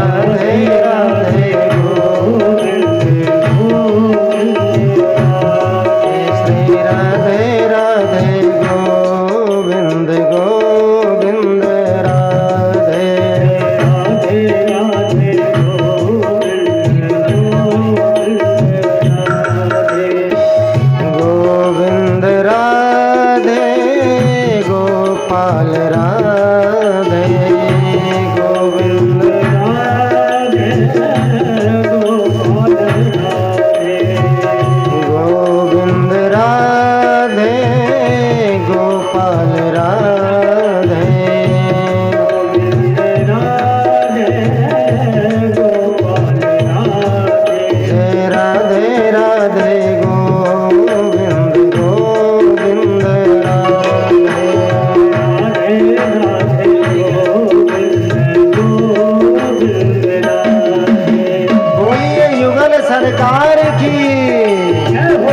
राधे राधे गोविंद गोविंद श्री राधे राधे गोविंद गोविंद राधे राधे राधे गोविंद गोविंद राधे गोपाल राधे गोविंद राधे गोपाल राधे गोविंद राधे गोपाल राधे गोविंद राधे गोपाल राधे राधे राधे गोविंद गोविंद राधे राधे राधे गोविंद गोविंद राधे। बोलिए युगल सरकार की जय हो।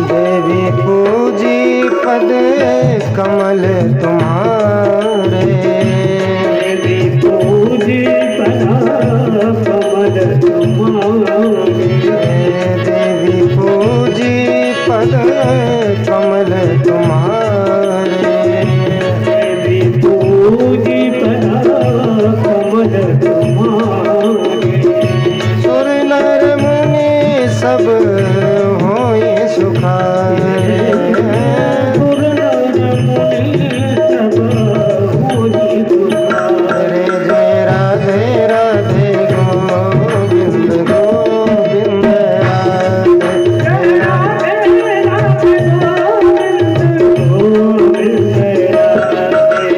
देवी पूजी पद कमल तुम्हारे देवी पूजी पद कमल तुम्हारे देवी पूजी पद कमल तुम्हारे देवी पूजी पद कमल तुम्हारे सुर नर मुनि सब होए सुखारे सुर नर मुनि सब होए सुखारे जय राधे राधे गोविंद गोविंद राधे जय राधे राधे गोविंद गोविंद राधे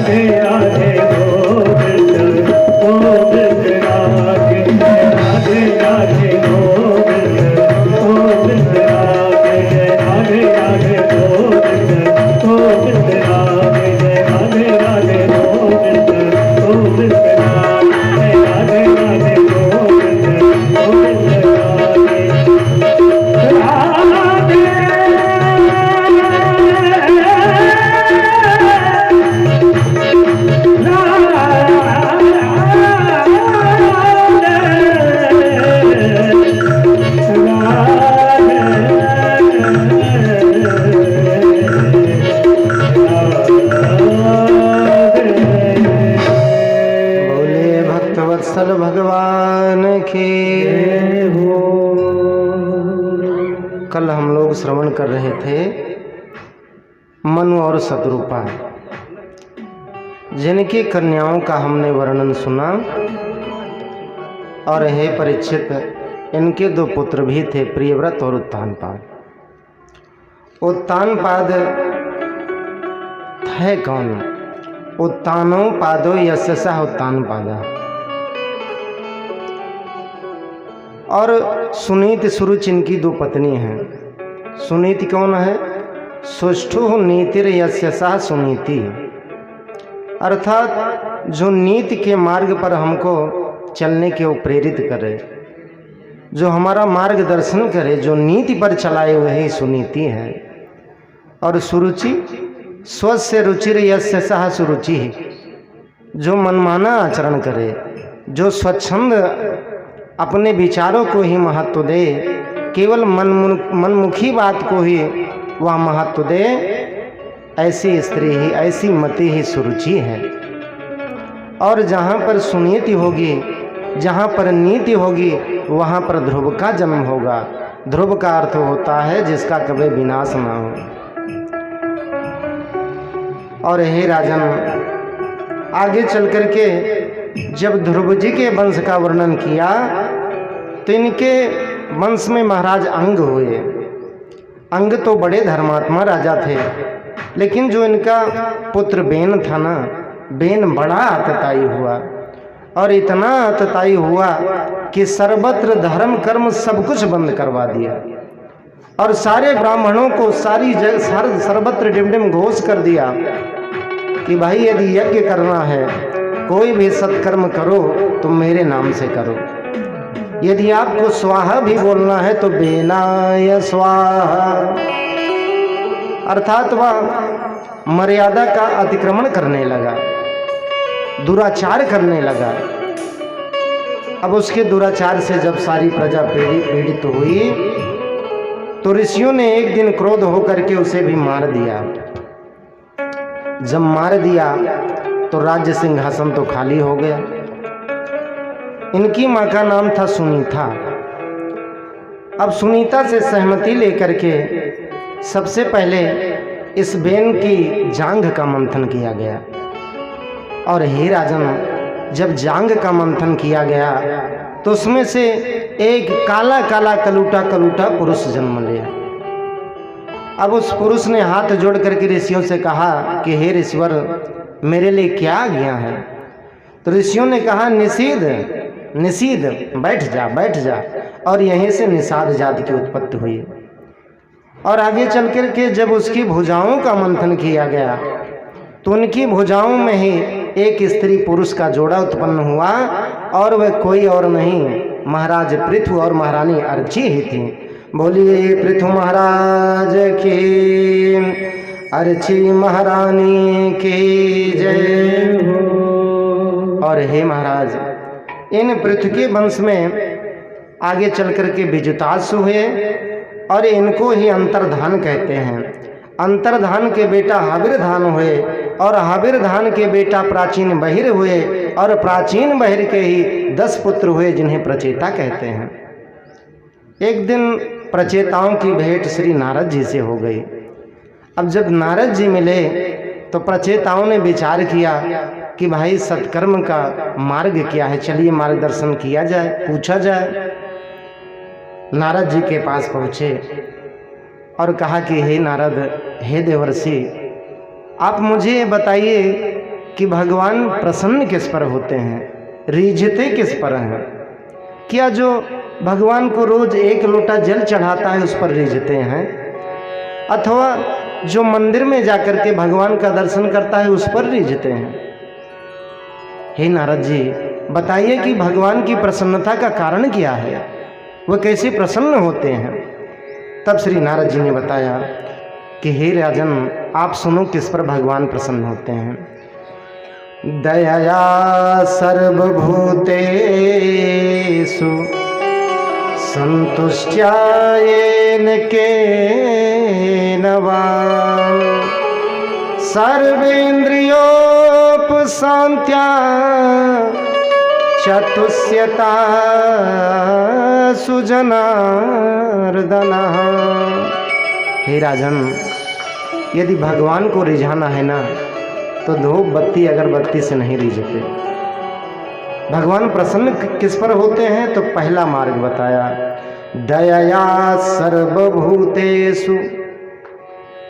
राधे राधे गोविंद गोविंद राधे राधे राधे गोविंद गोविंद राधे राधे राधे गोविंद गोविंद राधे राधे राधे गोविंद गोविंद राधे राधे राधे गोविंद गोविंद भगवान की। कल हम लोग श्रवण कर रहे थे मनु और शतरूपा, जिनकी कन्याओं का हमने वर्णन सुना। और हे परीक्षित, इनके दो पुत्र भी थे, प्रियव्रत और उत्तानपाद। उत्तानपाद है कौन? उत्तानो पादो यशसा उत्तानपादा। और सुनीति सुरुचि इनकी दो पत्नी हैं। सुनीति कौन है? सुष्ठु नीतिर यस्यसा सुनीति, अर्थात जो नीति के मार्ग पर हमको चलने के वो प्रेरित करे, जो हमारा मार्गदर्शन करे, जो नीति पर चलाए वही सुनीति है। और सुरुचि स्वस्य रुचिर यस्यसा सुरुचि, जो मनमाना आचरण करे, जो स्वच्छंद अपने विचारों को ही महत्व दे, केवल मनमुखी बात को ही वह महत्व दे, ऐसी स्त्री ही, ऐसी मति ही सुरुचि है। और जहाँ पर सुनीति होगी, जहाँ पर नीति होगी, वहाँ पर ध्रुव का जन्म होगा। ध्रुव का अर्थ होता है जिसका कभी विनाश ना हो। और हे राजन, आगे चल करके जब ध्रुव जी के वंश का वर्णन किया तो इनके वंश में महाराज अंग हुए। अंग तो बड़े धर्मात्मा राजा थे, लेकिन जो इनका पुत्र बेन था ना, बेन बड़ा आतताई हुआ। और इतना आतताई हुआ कि सर्वत्र धर्म कर्म सब कुछ बंद करवा दिया और सारे ब्राह्मणों को सारी जगह सर्वत्र डिमडिम घोष कर दिया कि भाई यदि यज्ञ करना है, कोई भी सत्कर्म करो तो मेरे नाम से करो। यदि आपको स्वाहा भी बोलना है तो बेनाय स्वाहा, अर्थात वह मर्यादा का अतिक्रमण करने लगा, दुराचार करने लगा। अब उसके दुराचार से जब सारी प्रजा पीड़ित हुई तो ऋषियों ने एक दिन क्रोध होकर के उसे भी मार दिया। जब मार दिया तो राज्य सिंहासन तो खाली हो गया। इनकी माँ का नाम था सुनीता। अब सुनीता से सहमति लेकर के सबसे पहले इस बेन की जांघ का मंथन किया गया। और हे राजन, जब जांघ का मंथन किया गया तो उसमें से एक काला काला कलूटा कलूटा पुरुष जन्म लिया। अब उस पुरुष ने हाथ जोड़ करके ऋषियों से कहा कि हे ऋषिवर, मेरे लिए क्या आज्ञा है? तो ऋषियों ने कहा, निषीद निषीद, बैठ जा बैठ जा। और यहीं से निषाद जाति की उत्पत्ति हुई। और आगे चल कर के जब उसकी भुजाओं का मंथन किया गया तो उनकी भुजाओं में ही एक स्त्री पुरुष का जोड़ा उत्पन्न हुआ। और वह कोई और नहीं, महाराज पृथु और महारानी अर्ची ही थी। बोलिए पृथु महाराज की, अर्ची महारानी की जय हो। और हे महाराज, इन पृथु के वंश में आगे चल कर के विजुतास हुए और इनको ही अंतर्धान कहते हैं। अंतर्धान के बेटा हाबिरधान हुए और हाबिरधान के बेटा प्राचीन बहिर हुए और प्राचीन बहिर के ही 10 पुत्र हुए जिन्हें प्रचेता कहते हैं। एक दिन प्रचेताओं की भेंट श्री नारद जी से हो गई। अब जब नारद जी मिले तो प्रचेताओं ने विचार किया कि भाई सत्कर्म का मार्ग क्या है, चलिए मार्गदर्शन किया जाए, पूछा जाए। नारद जी के पास पहुँचे और कहा कि हे नारद, हे देवर्षि, आप मुझे बताइए कि भगवान प्रसन्न किस पर होते हैं, रीझते किस पर हैं। क्या जो भगवान को रोज 1 लोटा जल चढ़ाता है उस पर रीझते हैं, अथवा जो मंदिर में जाकर के भगवान का दर्शन करता है उस पर रीझते हैं? हे नारद जी, बताइए कि भगवान की प्रसन्नता का कारण क्या है, वह कैसे प्रसन्न होते हैं? तब श्री नारद जी ने बताया कि हे राजन, आप सुनो किस पर भगवान प्रसन्न होते हैं। दयया सर्वभूतेषु संतुष्ट्या येन केन वा सर्वेन्द्रियोपशान्त्या चतुष्यता सुजनार्दनः। हे राजन, यदि भगवान को रिझाना है ना तो धूप बत्ती अगरबत्ती से नहीं रिझते। भगवान प्रसन्न किस पर होते हैं? तो पहला मार्ग बताया, दयया सर्वभूतेषु,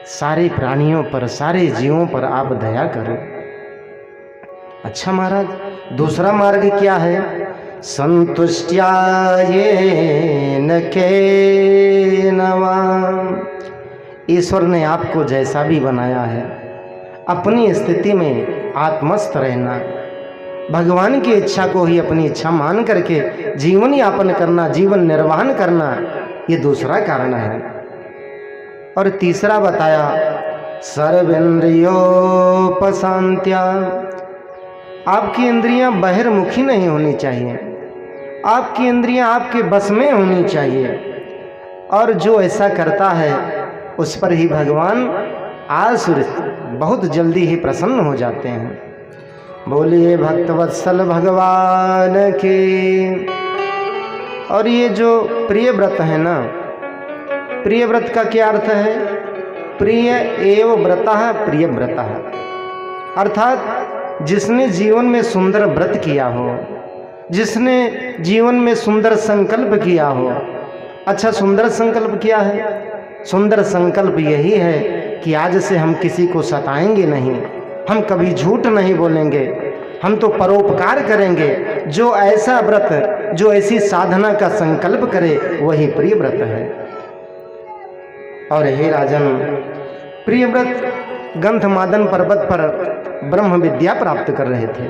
सारे प्राणियों पर, सारे जीवों पर आप दया करो। अच्छा महाराज, दूसरा मार्ग क्या है? संतुष्ट्या येन केन वा, ईश्वर ने आपको जैसा भी बनाया है अपनी स्थिति में आत्मस्थ रहना, भगवान की इच्छा को ही अपनी इच्छा मान करके जीवन यापन करना, जीवन निर्वाहन करना, ये दूसरा कारण है। और तीसरा बताया, सर्वेन्द्रियोपशान्त्या, आपकी इंद्रियां बहिर्मुखी नहीं होनी चाहिए, आपकी इंद्रियां आपके बस में होनी चाहिए। और जो ऐसा करता है उस पर ही भगवान आसुर बहुत जल्दी ही प्रसन्न हो जाते हैं। बोलिए भक्तवत्सल भगवान की। और ये जो प्रिय व्रत है ना, प्रिय व्रत का क्या अर्थ है? प्रिय एव व्रतः प्रिय व्रतः, अर्थात जिसने जीवन में सुंदर व्रत किया हो, जिसने जीवन में सुंदर संकल्प किया हो। अच्छा, सुंदर संकल्प क्या है? सुंदर संकल्प यही है कि आज से हम किसी को सताएंगे नहीं, हम कभी झूठ नहीं बोलेंगे, हम तो परोपकार करेंगे। जो ऐसा व्रत, जो ऐसी साधना का संकल्प करे वही प्रिय व्रत है। और हे राजन, प्रिय व्रत गंधमादन पर्वत पर ब्रह्म विद्या प्राप्त कर रहे थे।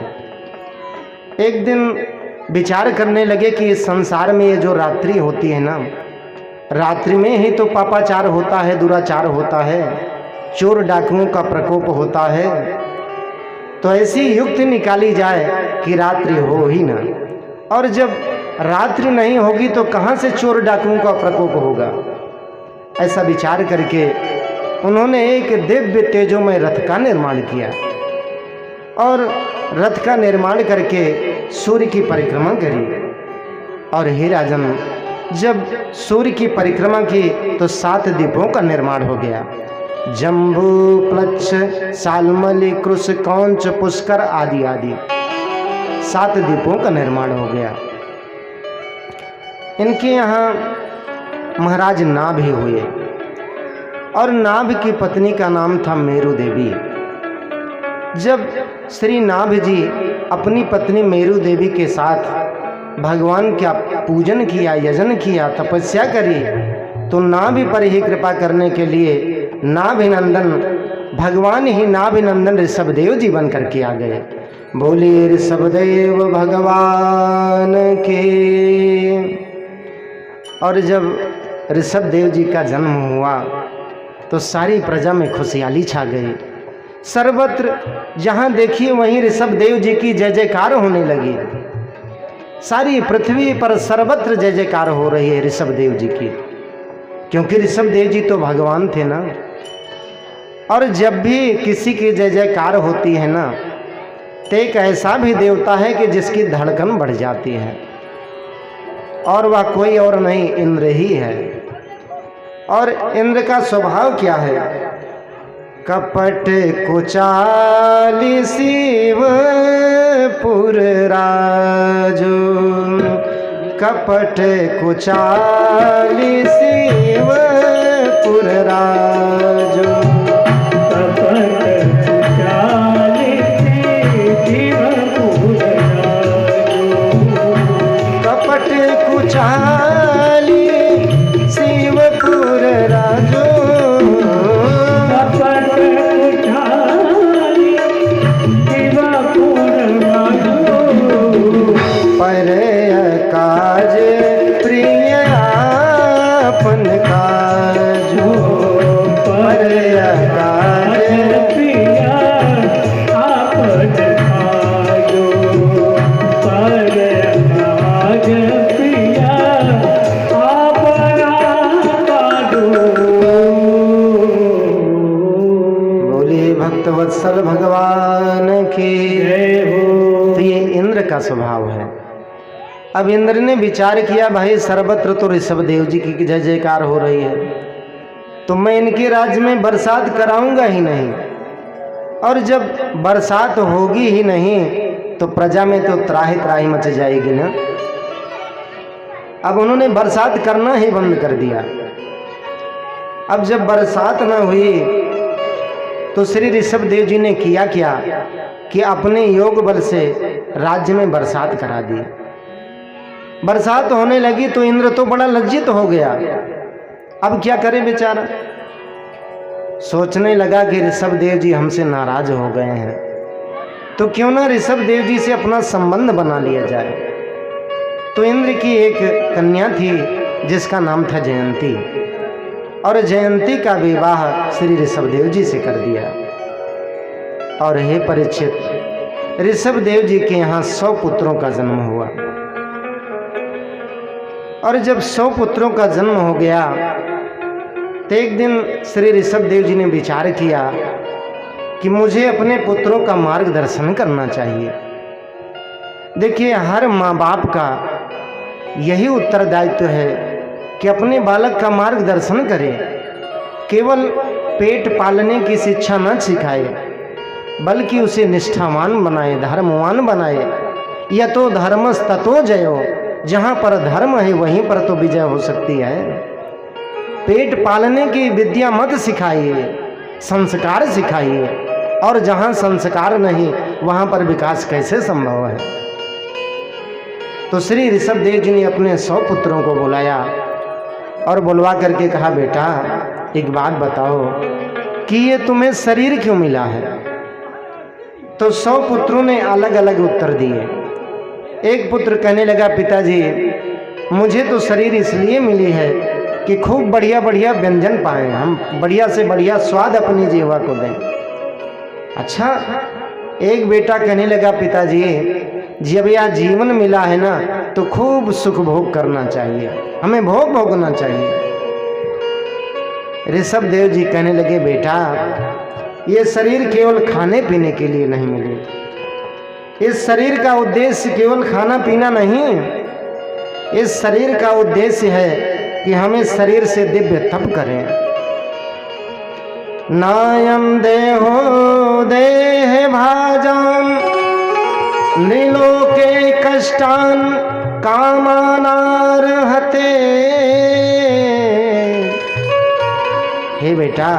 एक दिन विचार करने लगे कि इस संसार में ये जो रात्रि होती है ना, रात्रि में ही तो पापाचार होता है, दुराचार होता है, चोर डाकुओं का प्रकोप होता है। तो ऐसी युक्ति निकाली जाए कि रात्रि हो ही ना, और जब रात्रि नहीं होगी तो कहाँ से चोर डाकुओं का प्रकोप होगा। ऐसा विचार करके उन्होंने एक दिव्य तेजोमय रथ का निर्माण किया और रथ का निर्माण करके सूर्य की परिक्रमा करी। और हे राजन, जब सूर्य की परिक्रमा की तो 7 द्वीपों का निर्माण हो गया। जम्बू, प्लक्ष, सालमली, कृष, कौंच, पुष्कर आदि आदि 7 द्वीपों का निर्माण हो गया। इनके यहाँ महाराज नाभ ही हुए और नाभ की पत्नी का नाम था मेरु देवी। जब श्री नाभ जी अपनी पत्नी मेरु देवी के साथ भगवान का पूजन किया, यजन किया, तपस्या करी, तो नाभि पर ही कृपा करने के लिए नाभिनंदन भगवान ही नाभिनंदन ऋषभदेव जी बन करके आ गए। बोलिए ऋषभदेव भगवान के। और जब ऋषभदेव जी का जन्म हुआ तो सारी प्रजा में खुशहाली छा गई। सर्वत्र जहाँ देखिए वहीं ऋषभदेव जी की जय जयकार होने लगी। सारी पृथ्वी पर सर्वत्र जय जयकार हो रही है ऋषभदेव जी की, क्योंकि ऋषभदेव जी तो भगवान थे ना। और जब भी किसी की जय जयकार होती है ना, तो एक ऐसा भी देवता है कि जिसकी धड़कन बढ़ जाती है, और वह कोई और नहीं, इंद्र ही है। और इंद्र का स्वभाव क्या है? कपट कुचाली शिव पुरराजो, कपट कुचाली शिव पुरराजो, कपट कुचाली शिव की जय हो। तो ये इंद्र का स्वभाव है। अब इंद्र ने विचार किया, भाई सर्वत्र तो ऋषभदेव जी की जय जयकार हो रही है, तो मैं इनके राज्य में बरसात कराऊंगा ही नहीं, और जब बरसात होगी ही नहीं तो प्रजा में तो त्राही त्राही मच जाएगी ना। अब उन्होंने बरसात करना ही बंद कर दिया। अब जब बरसात न हुई तो श्री ऋषभदेव जी ने किया क्या कि अपने योग बल से राज्य में बरसात करा दी। बरसात होने लगी तो इंद्र तो बड़ा लज्जित हो गया। अब क्या करे बेचारा, सोचने लगा कि ऋषभदेव जी हमसे नाराज हो गए हैं, तो क्यों ना ऋषभदेव जी से अपना संबंध बना लिया जाए। तो इंद्र की एक कन्या थी जिसका नाम था जयंती, और जयंती का विवाह श्री ऋषभदेव जी से कर दिया। और हे परीक्षित, ऋषभदेव जी के यहाँ 100 पुत्रों का जन्म हुआ। और जब 100 पुत्रों का जन्म हो गया तो एक दिन श्री ऋषभदेव जी ने विचार किया कि मुझे अपने पुत्रों का मार्गदर्शन करना चाहिए। देखिए, हर माँ बाप का यही उत्तरदायित्व है कि अपने बालक का मार्गदर्शन करे। केवल पेट पालने की शिक्षा न सिखाए, बल्कि उसे निष्ठावान बनाए, धर्मवान बनाए। या तो धर्मस्ततो जयो, जहाँ पर धर्म है वहीं पर तो विजय हो सकती है। पेट पालने की विद्या मत सिखाइए, संस्कार सिखाइए, और जहाँ संस्कार नहीं वहाँ पर विकास कैसे संभव है। तो श्री ऋषभदेव जी ने अपने 100 पुत्रों को बुलाया और बुलवा करके कहा, बेटा एक बात बताओ कि ये तुम्हें शरीर क्यों मिला है। तो 100 पुत्रों ने अलग अलग उत्तर दिए। एक पुत्र कहने लगा, पिताजी मुझे तो शरीर इसलिए मिली है कि खूब बढ़िया बढ़िया व्यंजन पाएं, हम बढ़िया से बढ़िया स्वाद अपनी जीवा को दें। अच्छा, एक बेटा कहने लगा, पिताजी जब यह जीवन मिला है ना तो खूब सुख भोग करना चाहिए, हमें भोग भोगना चाहिए। ऋषभदेव जी कहने लगे, बेटा ये शरीर केवल खाने पीने के लिए नहीं मिली। इस शरीर का उद्देश्य केवल खाना पीना नहीं, इस शरीर का उद्देश्य है कि हमें शरीर से दिव्य तप करें। नायम देहो देह भाजान नीलोके कष्टान कामानार्हते। हे बेटा,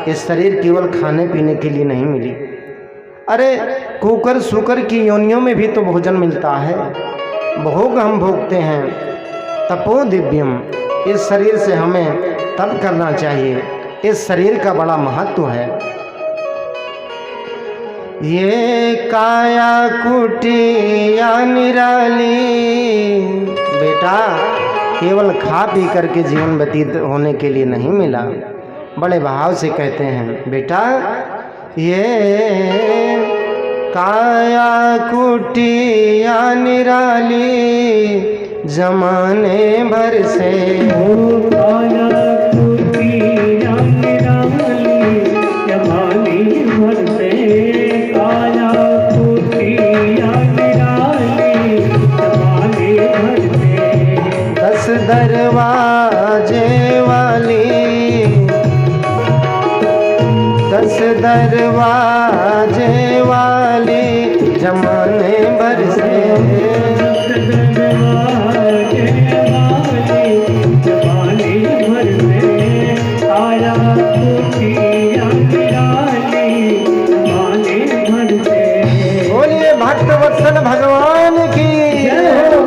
इस शरीर केवल खाने पीने के लिए नहीं मिली। अरे कुकर सुकर की योनियों में भी तो भोजन मिलता है, भोग हम भोगते हैं। तपो दिव्यम, इस शरीर से हमें तप करना चाहिए, इस शरीर का बड़ा महत्व है। ये काया कुटिया निराली, बेटा केवल खा पी करके जीवन व्यतीत होने के लिए नहीं मिला। बड़े भाव से कहते हैं, बेटा ये काया कुटिया निराली जमाने भर से। काया कुटिया निराली जमाने भर से, काया कुटिया निराली जमाने भर से। 10 दरवाजे वाली, 10 दरवाजे वाली जमाने भर से। दरवाजे वाली जमाने भर से, काया कुटिया निराली जमाने भर से। बोलिए भक्त वत्सल भगवान की जय हो।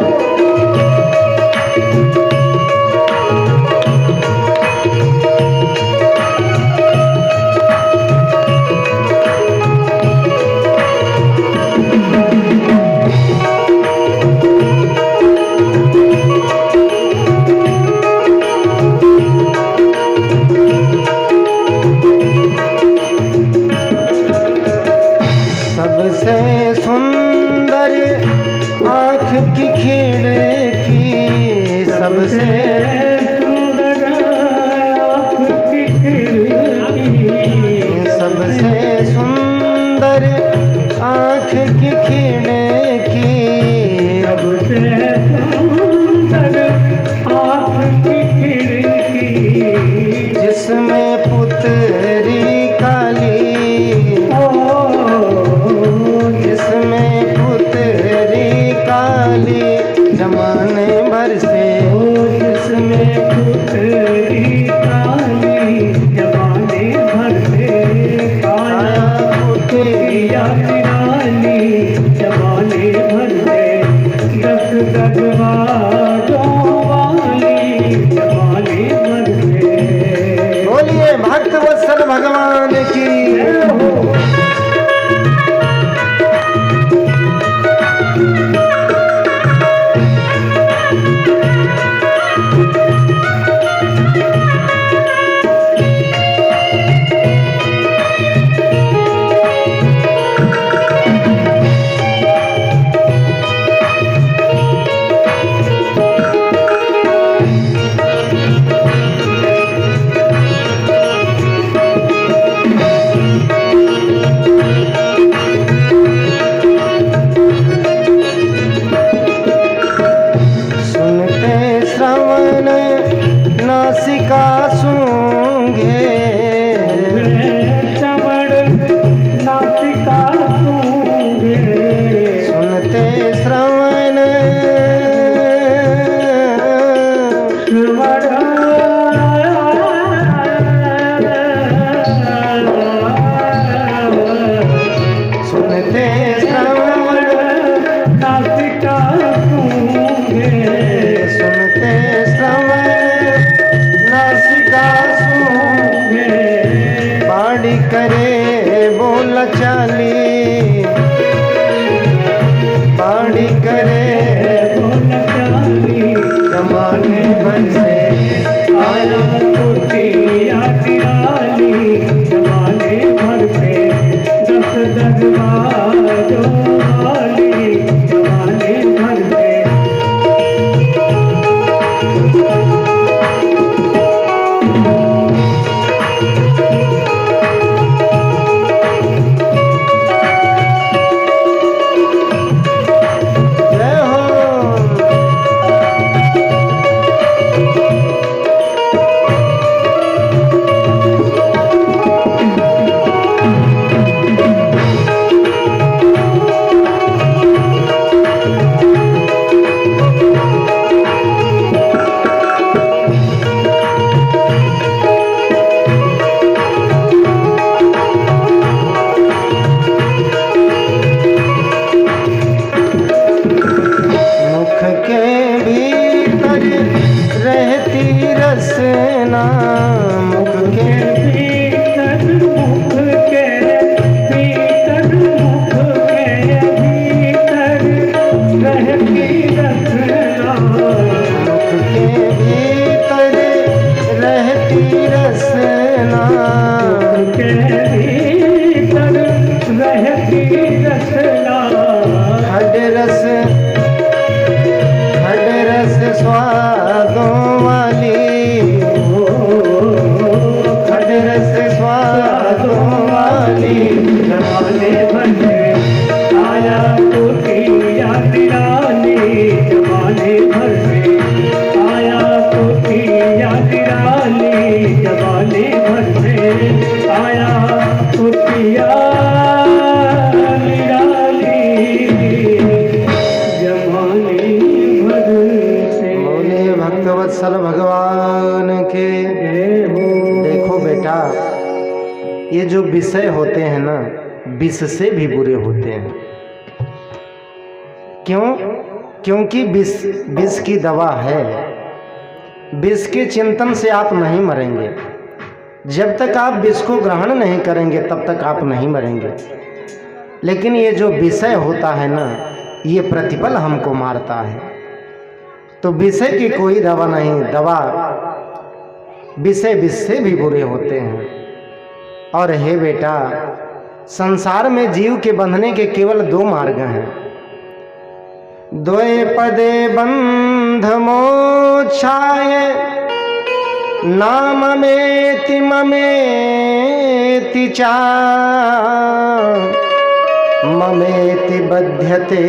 सबसे सुंदर आँख की खिड़की, सबसे सुंदर आँख की खिड़की, सबसे सुंदर आँख की खिड़की, सबसे सुंदर आँख की खिड़की, जिसमें पुतरी काली, जिसमें पुतरी काली जमाने भर से, जिसमें पुतरी काली जमाने भर से, आया पुतरिया निराली जमाने भर से, दस दरवाजों वाली जमाने भर से। बोलिए भक्त वत्सल भगवान की। नासिका सूंघे, श्रवण नासिका सूंघे, सुनते श्रवण श्रवण सुनते श्रवण नासिका सूंघे, सुनते श्रवण नासिका सूंघे, बाड़ी करे बोल चाली, बाड़ी करे बोल चाली जमाने भर से, आया पुतरिया निराली जमाने भर से, दस दरवाजों वाली जमाने भर से। जय हो। मुख के भीतर रहती रसना, मुख के भीतर मुख के भीतर, मुख के भीतर रहती रसना, मुख के भीतर रहती रसना, मुख के भीतर रहती रसना, खड रस स्वादों वाली, खड रस स्वादों वाली जमाने भर से, आया पुतरिया निराली जमाने भर से, आया पुतरिया निराली जमाने भर से, आया पुतरिया निराली जमाने भर से। बोले भक्तवत्सल भगवान के। देखो बेटा, ये जो विषय होते हैं ना, विष से भी बुरे होते हैं। क्यों? क्योंकि विष की दवा है। विष के चिंतन से आप नहीं मरेंगे। जब तक आप विष को ग्रहण नहीं करेंगे तब तक आप नहीं मरेंगे। लेकिन ये जो विषय होता है ना, ये प्रतिपल हमको मारता है। तो विषय की कोई दवा नहीं। दवा विषय विष से भी बुरे होते हैं। और हे बेटा, संसार में जीव के बंधने के केवल दो मार्ग हैं। द्वय पदे बंध मोक्षाय, नाम ममेति चा, ममेति बध्यते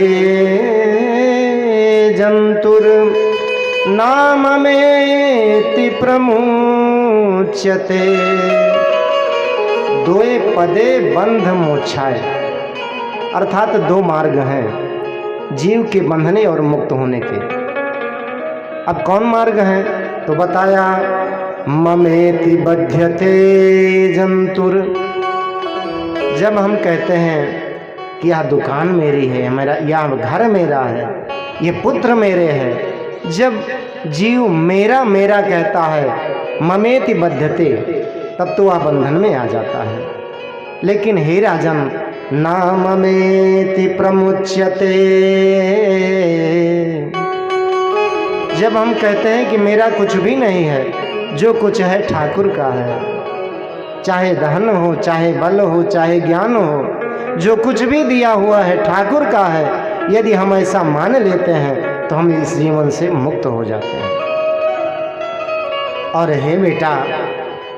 जंतुर नाममेति प्रमुच्यते। दोए पदे बंध मोक्षाय, अर्थात दो मार्ग हैं जीव के बंधने और मुक्त होने के। अब कौन मार्ग है तो बताया ममेति बध्यते जंतुर। जब हम कहते हैं कि यह दुकान मेरी है, मेरा यह घर मेरा है, ये पुत्र मेरे हैं, जब जीव मेरा मेरा कहता है ममेति बध्यते, तब तो वह बंधन में आ जाता है। लेकिन हे राजन, ना ममेति प्रमुच्यते। जब हम कहते हैं कि मेरा कुछ भी नहीं है, जो कुछ है ठाकुर का है, चाहे धन हो, चाहे बल हो, चाहे ज्ञान हो, जो कुछ भी दिया हुआ है ठाकुर का है, यदि हम ऐसा मान लेते हैं तो हम इस जीवन से मुक्त हो जाते हैं। और हे बेटा,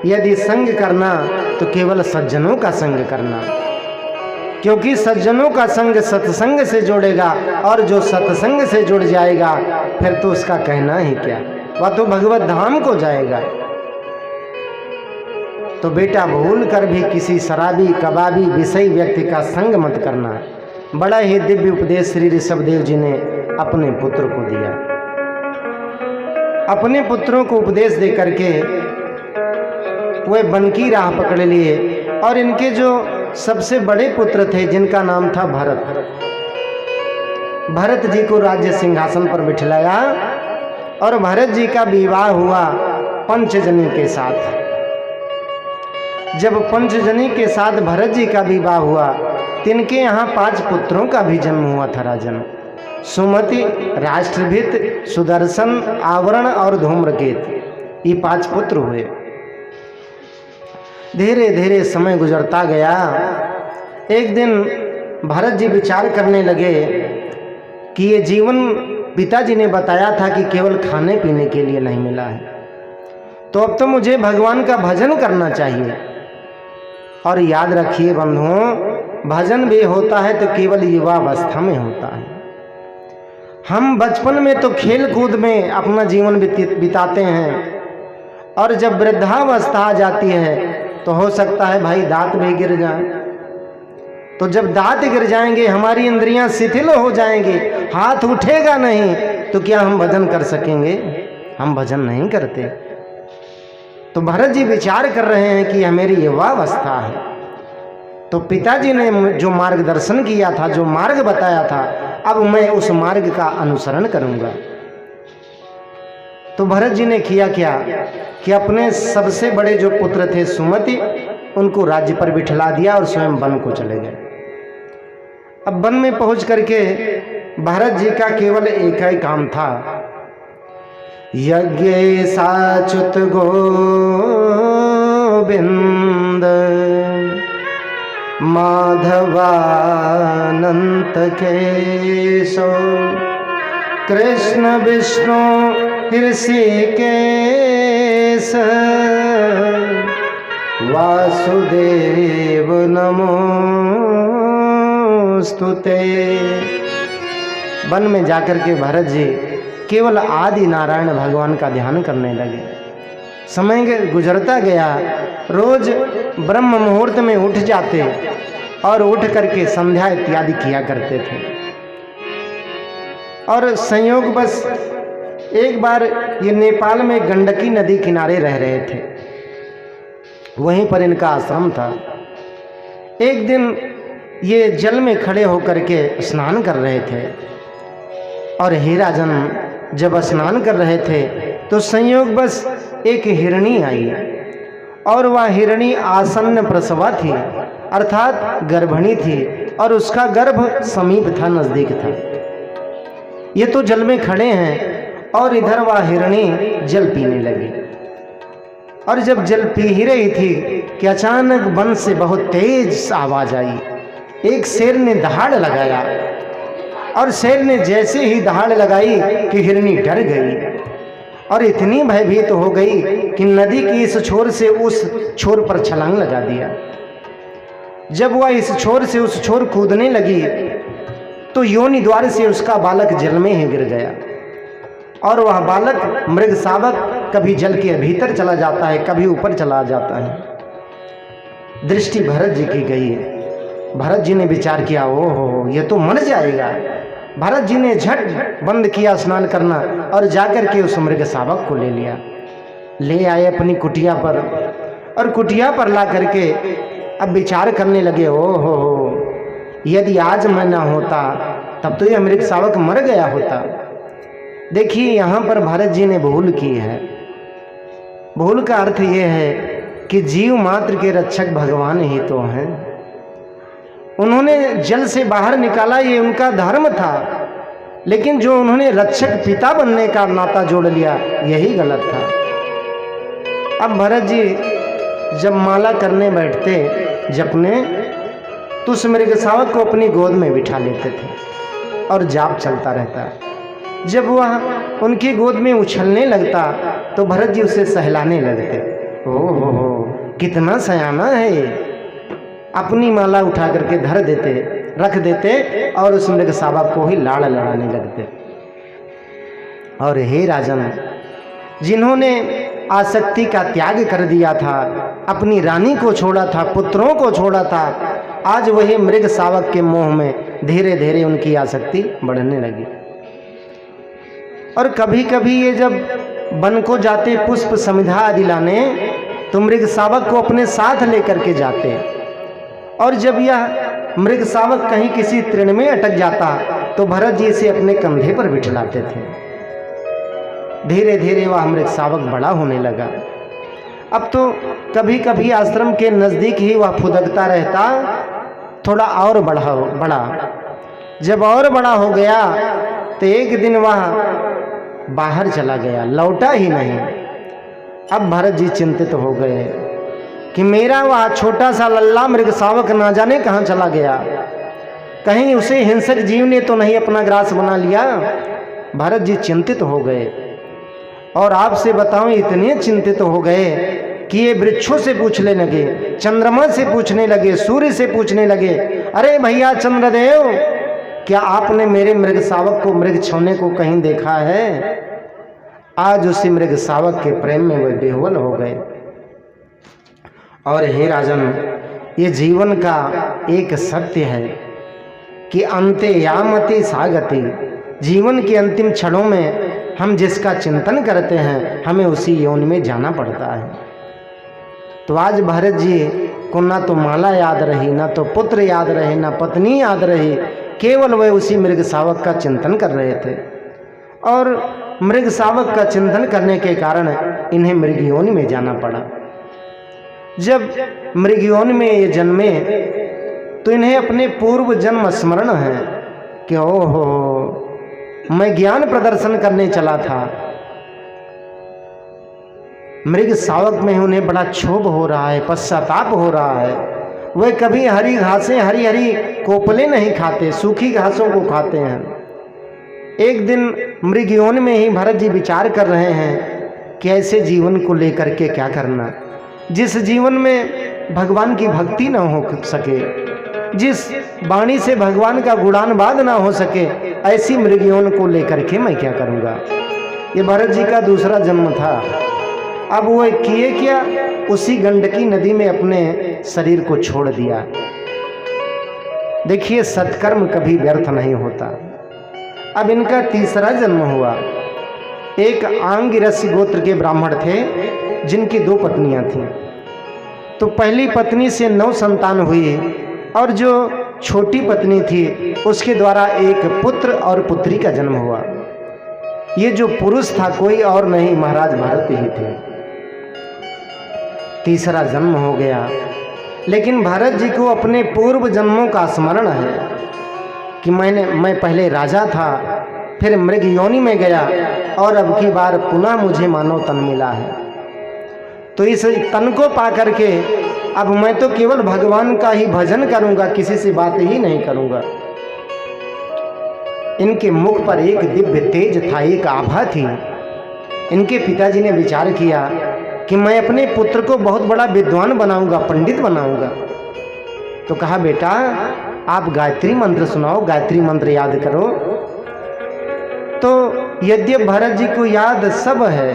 यदि संग करना तो केवल सज्जनों का संग करना, क्योंकि सज्जनों का संग सत्संग से जोड़ेगा, और जो सत्संग से जुड़ जाएगा फिर तो उसका कहना ही क्या, वह तो भगवत धाम को जाएगा। तो बेटा, भूल कर भी किसी शराबी कबाबी विषयी व्यक्ति का संग मत करना। बड़ा ही दिव्य उपदेश श्री ऋषभदेव जी ने अपने पुत्र को दिया। अपने पुत्रों को उपदेश दे करके वे वन की राह पकड़ लिए, और इनके जो सबसे बड़े पुत्र थे जिनका नाम था भरत, भरत जी को राज्य सिंहासन पर बिठलाया, और भरत जी का विवाह हुआ पंचजनी के साथ। जब पंचजनी के साथ भरत जी का विवाह हुआ, तिनके यहाँ 5 पुत्रों का भी जन्म हुआ था राजन। सुमति, राष्ट्रभित, सुदर्शन, आवरण और धूम्रकेत, ये 5 पुत्र हुए। धीरे धीरे समय गुजरता गया। एक दिन भरत जी विचार करने लगे कि ये जीवन पिताजी ने बताया था कि केवल खाने पीने के लिए नहीं मिला है, तो अब तो मुझे भगवान का भजन करना चाहिए। और याद रखिए बंधुओं, भजन भी होता है तो केवल युवावस्था में होता है। हम बचपन में तो खेल कूद में अपना जीवन बिताते हैं, और जब वृद्धावस्था आ जाती है तो हो सकता है भाई दांत भी गिर जाए। तो जब दांत गिर जाएंगे, हमारी इंद्रियां शिथिल हो जाएंगे, हाथ उठेगा नहीं, तो क्या हम भजन कर सकेंगे? हम भजन नहीं करते। तो भरत जी विचार कर रहे हैं कि यह मेरी युवावस्था है, तो पिताजी ने जो मार्गदर्शन किया था, जो मार्ग बताया था, अब मैं उस मार्ग का अनुसरण करूंगा। तो भरत जी ने किया क्या कि अपने सबसे बड़े जो पुत्र थे सुमति, उनको राज्य पर बिठला दिया और स्वयं वन को चले गए। अब वन में पहुंच करके भरत जी का केवल एक ही काम था, यज्ञ साच्युत गोविंद माधवानंत केशव कृष्ण विष्णु ऋषिकेश वासुदेव नमोस्तुते। वन में जाकर के भरत जी केवल आदि नारायण भगवान का ध्यान करने लगे। समय गुजरता गया, रोज ब्रह्म मुहूर्त में उठ जाते और उठ करके संध्या इत्यादि किया करते थे। और संयोग बस एक बार ये नेपाल में गंडकी नदी किनारे रह रहे थे, वहीं पर इनका आश्रम था। एक दिन ये जल में खड़े होकर के स्नान कर रहे थे, और हे राजन, जब स्नान कर रहे थे तो संयोग बस एक हिरणी आई, और वह हिरणी आसन्न प्रसवा थी, अर्थात गर्भिणी थी, और उसका गर्भ समीप था, नजदीक था। ये तो जल में खड़े हैं, और इधर वह हिरणी जल पीने लगी। और जब जल पी ही रही थी कि अचानक वन से बहुत तेज आवाज आई। एक शेर ने दहाड़ लगाया, और शेर ने जैसे ही दहाड़ लगाई कि हिरणी डर गई, और इतनी भयभीत हो गई कि नदी की इस छोर से उस छोर पर छलांग लगा दिया। जब वह इस छोर से उस छोर कूदने लगी तो योनि द्वार से उसका बालक जल में ही गिर गया, और वह बालक मृग शावक कभी जल के भीतर चला जाता है, कभी ऊपर चला जाता है। दृष्टि भरत जी की गई है। भरत जी ने विचार किया, ओहो ये तो मर जाएगा। भरत जी ने झट बंद किया स्नान करना और जाकर के उस मृग शावक को ले लिया, ले आए अपनी कुटिया पर, और कुटिया पर ला करके अब विचार करने लगे, ओहो यदि आज मैं ना होता तब तो यह मृग शावक मर गया होता। देखिए यहाँ पर भरत जी ने भूल की है। भूल का अर्थ यह है कि जीव मात्र के रक्षक भगवान ही तो हैं। उन्होंने जल से बाहर निकाला, ये उनका धर्म था, लेकिन जो उन्होंने रक्षक पिता बनने का नाता जोड़ लिया यही गलत था। अब भरत जी जब माला करने बैठते जपने तो उस मृग शावक को अपनी गोद में बिठा लेते थे और जाप चलता रहता। जब वह उनकी गोद में उछलने लगता तो भरत जी उसे सहलाने लगते। ओहो कितना सयाना है। अपनी माला उठा करके धर देते, रख देते और उस मृग शावक को ही लाड़ लड़ाने लगते। और हे राजन, जिन्होंने आसक्ति का त्याग कर दिया था, अपनी रानी को छोड़ा था, पुत्रों को छोड़ा था, आज वही मृग शावक के मोह में धीरे धीरे उनकी आसक्ति बढ़ने लगी। और कभी कभी ये जब वन को जाते पुष्प समिधा आदि लाने तो मृग शावक को अपने साथ लेकर के जाते, और जब यह मृग शावक कहीं किसी तृण में अटक जाता तो भरत जी से अपने कंधे पर बिठलाते थे। धीरे धीरे वह मृग शावक बड़ा होने लगा। अब तो कभी कभी आश्रम के नज़दीक ही वह फुदकता रहता, थोड़ा और बड़ा। जब और बड़ा हो गया तो एक दिन वह बाहर चला गया, लौटा ही नहीं। अब भरत जी चिंतित हो गए कि मेरा वह छोटा सा लल्ला मृग शावक ना जाने कहाँ चला गया, कहीं उसे हिंसक जीव ने तो नहीं अपना ग्रास बना लिया। भरत जी चिंतित हो गए, और आपसे बताऊं इतने चिंतित हो गए कि ये वृक्षों से पूछने लगे, चंद्रमा से पूछने लगे, सूर्य से पूछने लगे, अरे भैया चंद्रदेव, क्या आपने मेरे मृग शावक को मृग छोने को कहीं देखा है? आज उसी मृग शावक के प्रेम में वे बेहोल हो गए। और हे राजन, ये जीवन का एक सत्य है कि अंते यामति सागति, जीवन के अंतिम क्षणों में हम जिसका चिंतन करते हैं हमें उसी योनि में जाना पड़ता है। तो आज भरत जी को ना तो माला याद रही, ना तो पुत्र याद रहे, ना पत्नी याद रही, केवल वे उसी मृग शावक का चिंतन कर रहे थे। और मृग शावक का चिंतन करने के कारण इन्हें मृग योनि में जाना पड़ा। जब मृग योनि में ये जन्मे तो इन्हें अपने पूर्व जन्म स्मरण है कि ओहो मैं ज्ञान प्रदर्शन करने चला था, मृग शावक में उन्हें बड़ा क्षोभ हो रहा है, पश्चाताप हो रहा है। वे कभी हरी घासें, हरी हरी कोपले नहीं खाते, सूखी घासों को खाते हैं। एक दिन मृग योनि में ही भरत जी विचार कर रहे हैं कि ऐसे जीवन को लेकर के क्या करना, जिस जीवन में भगवान की भक्ति न हो सके, जिस वाणी से भगवान का गुणानुवाद ना हो सके, ऐसी मृग योनि को लेकर के मैं क्या करूँगा। ये भरत जी का दूसरा जन्म था। अब वो किए क्या, उसी गंडकी नदी में अपने शरीर को छोड़ दिया। देखिए सत्कर्म कभी व्यर्थ नहीं होता। अब इनका तीसरा जन्म हुआ। एक आंगिरस गोत्र के ब्राह्मण थे जिनकी 2 पत्नियां थीं। तो पहली पत्नी से 9 संतान हुई, और जो छोटी पत्नी थी उसके द्वारा एक पुत्र और पुत्री का जन्म हुआ। ये जो पुरुष था कोई और नहीं, महाराज भरत ही थे। तीसरा जन्म हो गया, लेकिन भरत जी को अपने पूर्व जन्मों का स्मरण है कि मैं पहले राजा था, फिर मृग योनि में गया, और अब की बार पुनः मुझे मानव तन मिला है। तो इस तन को पा करके अब मैं तो केवल भगवान का ही भजन करूंगा, किसी से बात ही नहीं करूंगा। इनके मुख पर एक दिव्य तेज था, एक आभा थी। इनके पिताजी ने विचार किया कि मैं अपने पुत्र को बहुत बड़ा विद्वान बनाऊंगा, पंडित बनाऊंगा। तो कहा बेटा आप गायत्री मंत्र सुनाओ, गायत्री मंत्र याद करो। तो यद्यप भरत जी को याद सब है,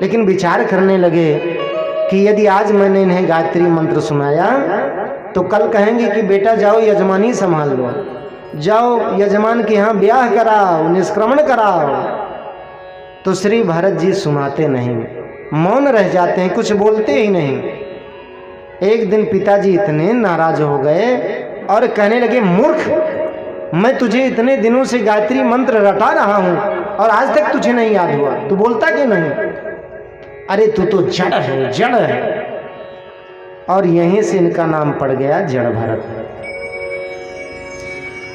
लेकिन विचार करने लगे कि यदि आज मैंने इन्हें गायत्री मंत्र सुनाया तो कल कहेंगे कि बेटा जाओ यजमानी संभाल लो, जाओ यजमान के यहाँ ब्याह कराओ, निष्क्रमण कराओ। तो श्री भरत जी सुनाते नहीं, मौन रह जाते हैं, कुछ बोलते ही नहीं। एक दिन पिताजी इतने नाराज हो गए और कहने लगे, मूर्ख, मैं तुझे इतने दिनों से गायत्री मंत्र रटा रहा हूं और आज तक तुझे नहीं याद हुआ, तू बोलता क्यों नहीं? अरे तू तो जड़ है, जड़ है। और यहीं से इनका नाम पड़ गया जड़ भरत।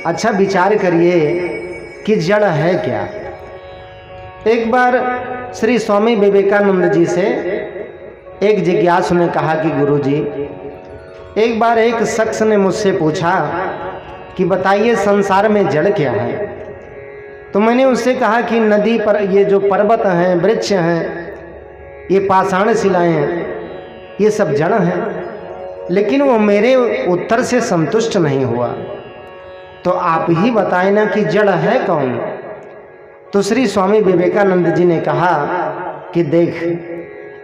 अच्छा विचार करिए कि जड़ है क्या। एक बार श्री स्वामी विवेकानंद जी से एक जिज्ञासु ने कहा कि गुरुजी, एक बार एक शख्स ने मुझसे पूछा कि बताइए संसार में जड़ क्या है। तो मैंने उससे कहा कि नदी पर ये जो पर्वत हैं, वृक्ष हैं, ये पाषाण शिलाएं हैं, ये सब जड़ हैं। लेकिन वो मेरे उत्तर से संतुष्ट नहीं हुआ। तो आप ही बताएं ना कि जड़ है कौन। तो श्री स्वामी विवेकानंद जी ने कहा कि देख,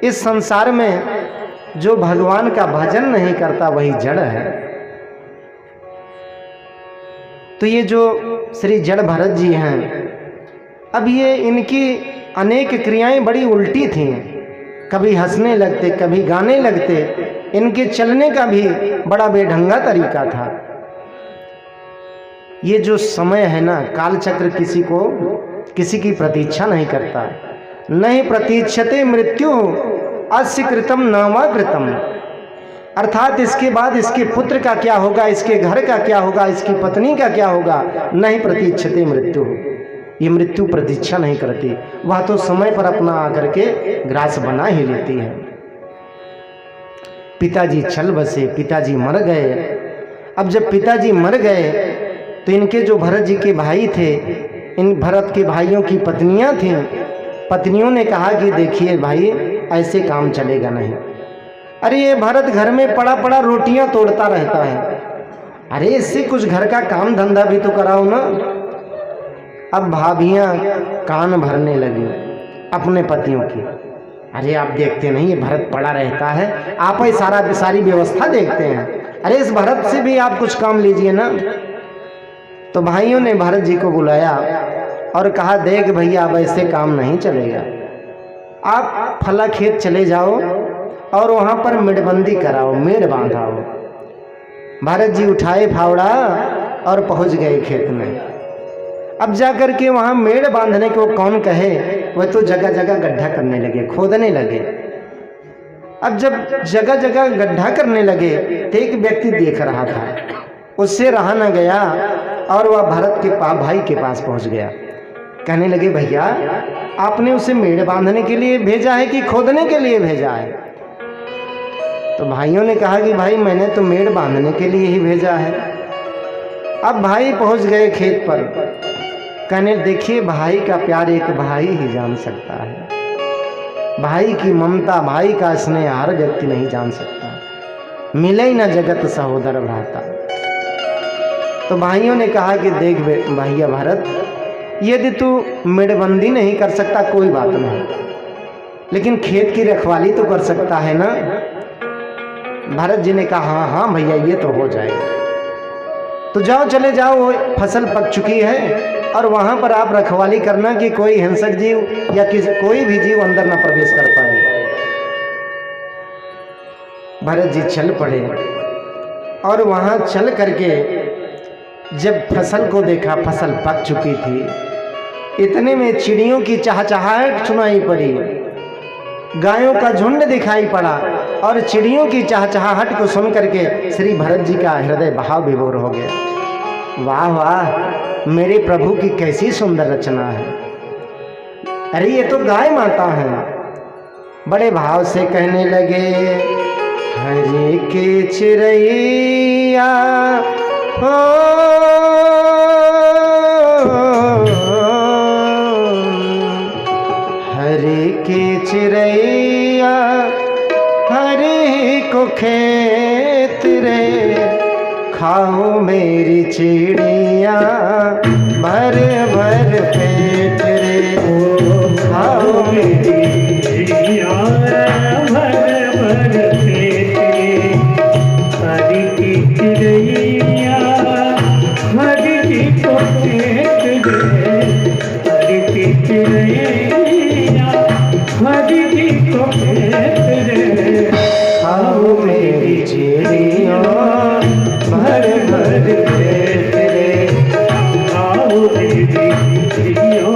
इस संसार में जो भगवान का भजन नहीं करता वही जड़ है। तो ये जो श्री जड़ भरत जी हैं, अब ये इनकी अनेक क्रियाएं बड़ी उल्टी थीं। कभी हंसने लगते, कभी गाने लगते, इनके चलने का भी बड़ा बेढंगा तरीका था। ये जो समय है ना, काल चक्र किसी की प्रतीक्षा नहीं करता। नहीं प्रतीक्षते मृत्यु अस्य कृतम नामा कृतम, अर्थात इसके बाद इसके पुत्र का क्या होगा, इसके घर का क्या होगा, इसकी पत्नी का क्या होगा, नहीं प्रतीक्षते मृत्यु। ये मृत्यु प्रतीक्षा नहीं करती, वह तो समय पर अपना आकर के ग्रास बना ही लेती है। पिताजी चल बसे, पिताजी मर गए। अब जब पिताजी मर गए तो इनके जो भरत जी के भाई थे, इन भरत के भाइयों की पत्नियां थीं, पत्नियों ने कहा कि देखिए भाई, ऐसे काम चलेगा नहीं। अरे ये भरत घर में पड़ा पड़ा रोटियां तोड़ता रहता है, अरे इससे कुछ घर का काम धंधा भी तो कराओ ना। अब भाभियां कान भरने लगी अपने पतियों की। अरे आप देखते नहीं, ये भरत पड़ा रहता है, आप ही सारी व्यवस्था देखते हैं, अरे इस भरत से भी आप कुछ काम लीजिए ना। तो भाइयों ने भरत जी को बुलाया और कहा, देख भैया, अब ऐसे काम नहीं चलेगा, आप फला खेत चले जाओ और वहां पर मेड़बंदी कराओ, मेड़ बांधाओ। भरत जी उठाए फावड़ा और पहुंच गए खेत में। अब जाकर के वहां मेड़ बांधने को कौन कहे, वह तो जगह जगह गड्ढा करने लगे, खोदने लगे। अब जब जगह जगह गड्ढा करने लगे तो एक व्यक्ति देख रहा था, उससे रहा न गया और वह भरत के भाई के पास पहुंच गया। कहने लगे, भैया आपने उसे मेड़ बांधने के लिए भेजा है कि खोदने के लिए भेजा है? तो भाइयों ने कहा कि भाई मैंने तो मेड़ बांधने के लिए ही भेजा है। अब भाई पहुंच गए खेत पर। कहने, देखिए भाई का प्यार एक भाई ही जान सकता है, भाई की ममता, भाई का स्नेह हर व्यक्ति नहीं जान सकता। मिले ही न जगत सहोदर भ्राता। तो भाइयों ने कहा कि देख भैया भरत, यदि तू मेड़बंदी नहीं कर सकता कोई बात नहीं, लेकिन खेत की रखवाली तो कर सकता है ना। भरत जी ने कहा, हाँ हाँ भैया, ये तो हो जाएगा। तो जाओ, चले जाओ, वो फसल पक चुकी है और वहां पर आप रखवाली करना कि कोई हिंसक जीव या कोई भी जीव अंदर न प्रवेश कर पाए। भरत जी चल पड़े और वहां चल करके जब फसल को देखा, फसल पक चुकी थी। इतने में चिड़ियों की चहचहाहट सुनाई पड़ी, गायों का झुंड दिखाई पड़ा और चिड़ियों की चहचहाहट को सुन करके श्री भरत जी का हृदय भाव विभोर हो गया। वाह वाह, मेरे प्रभु की कैसी सुंदर रचना है। अरे ये तो गाय माता है। बड़े भाव से कहने लगे, हरे के चिड़ैया हो, हरे के चिड़ैया हरे को खेत रे भर भर पेट रे खाओ मेरी चिड़िया भर भर पेट रे हरि की चिड़िया हरि की को पेट रे हरि की चिड़िया हरि की को पेट रे खाओ मेरी चिड़िया भर भर पेट रे आओ मेरी चिड़िया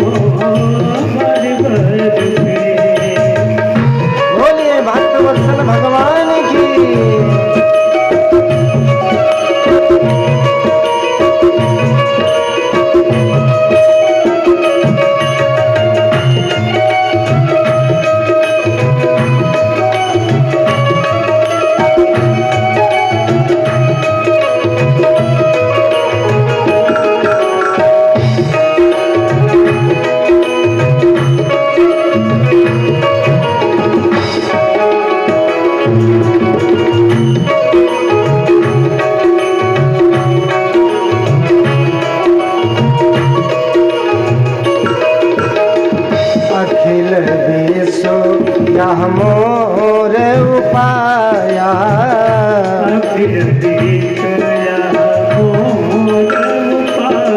भर भर पेट। बोलिए भक्तवत्सल भगवान की। अखिल विश्व यह मोर उपाया अखिल विश्व मोर उपाया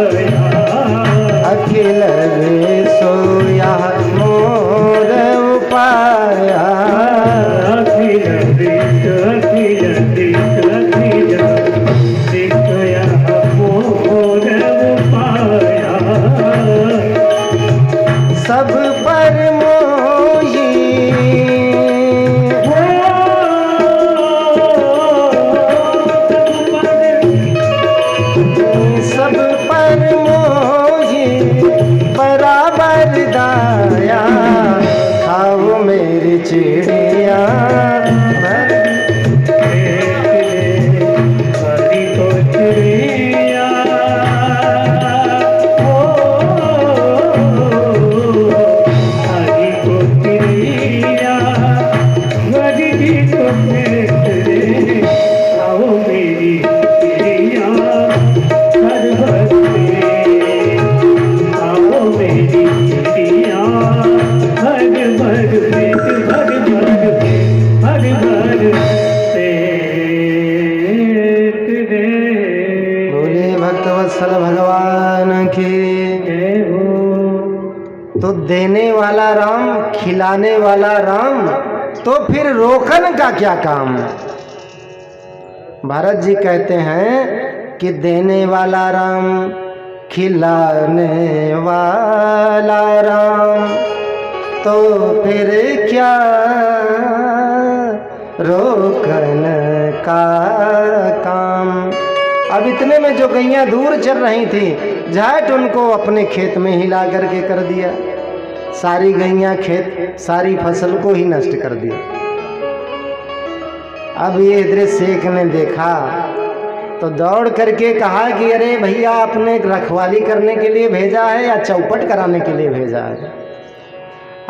अखिल विश्व यह मोर उपाया अखिल विश्व अखिल विश्व अखिल विश्व मोर उपाया सब पर मोही सब पर मोही बराबर दाया खाओ मेरी चिड़िया हरि को चिड़िया हरि को चिड़िया हरि की को पेट रे आओ मेरी चिड़िया हर भर पेट आओ मेरी चिड़िया हर भर पेट हर भर पेट हर भर पेट रे। बोले भक्तवत्सल भगवान की। जय हो। तो देने वाला राम खिलाने वाला राम तो फिर रोकन का क्या काम। भरत जी कहते हैं कि देने वाला राम खिलाने वाला राम तो फिर क्या रोकन का काम। अब इतने में जो गैया दूर चल रही थी झट उनको अपने खेत में हिला करके कर दिया। सारी गैया खेत सारी फसल को ही नष्ट कर दिया। अब ये दृश्य एक ने देखा तो दौड़ करके कहा कि अरे भैया आपने रखवाली करने के लिए भेजा है या चौपट कराने के लिए भेजा है।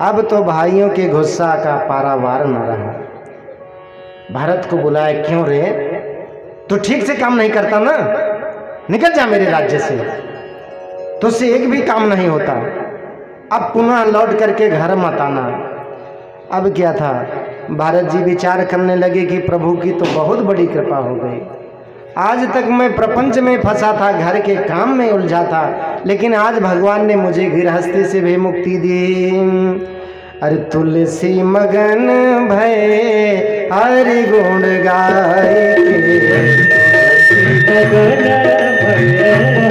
अब तो भाइयों के गुस्सा का पारावार न रहा। भारत को बुलाया, क्यों रे, तू ठीक से काम नहीं करता ना, निकल जा मेरे राज्य से, तुझसे एक भी काम नहीं होता, अब पुनः लौट करके घर मत आना। अब क्या था, भारत जी विचार करने लगे कि प्रभु की तो बहुत बड़ी कृपा हो गई। आज तक मैं प्रपंच में फंसा था, घर के काम में उलझा था, लेकिन आज भगवान ने मुझे गृहस्थी से भी मुक्ति दी। अरे तुलसी मगन भय हरि गुण गाय के,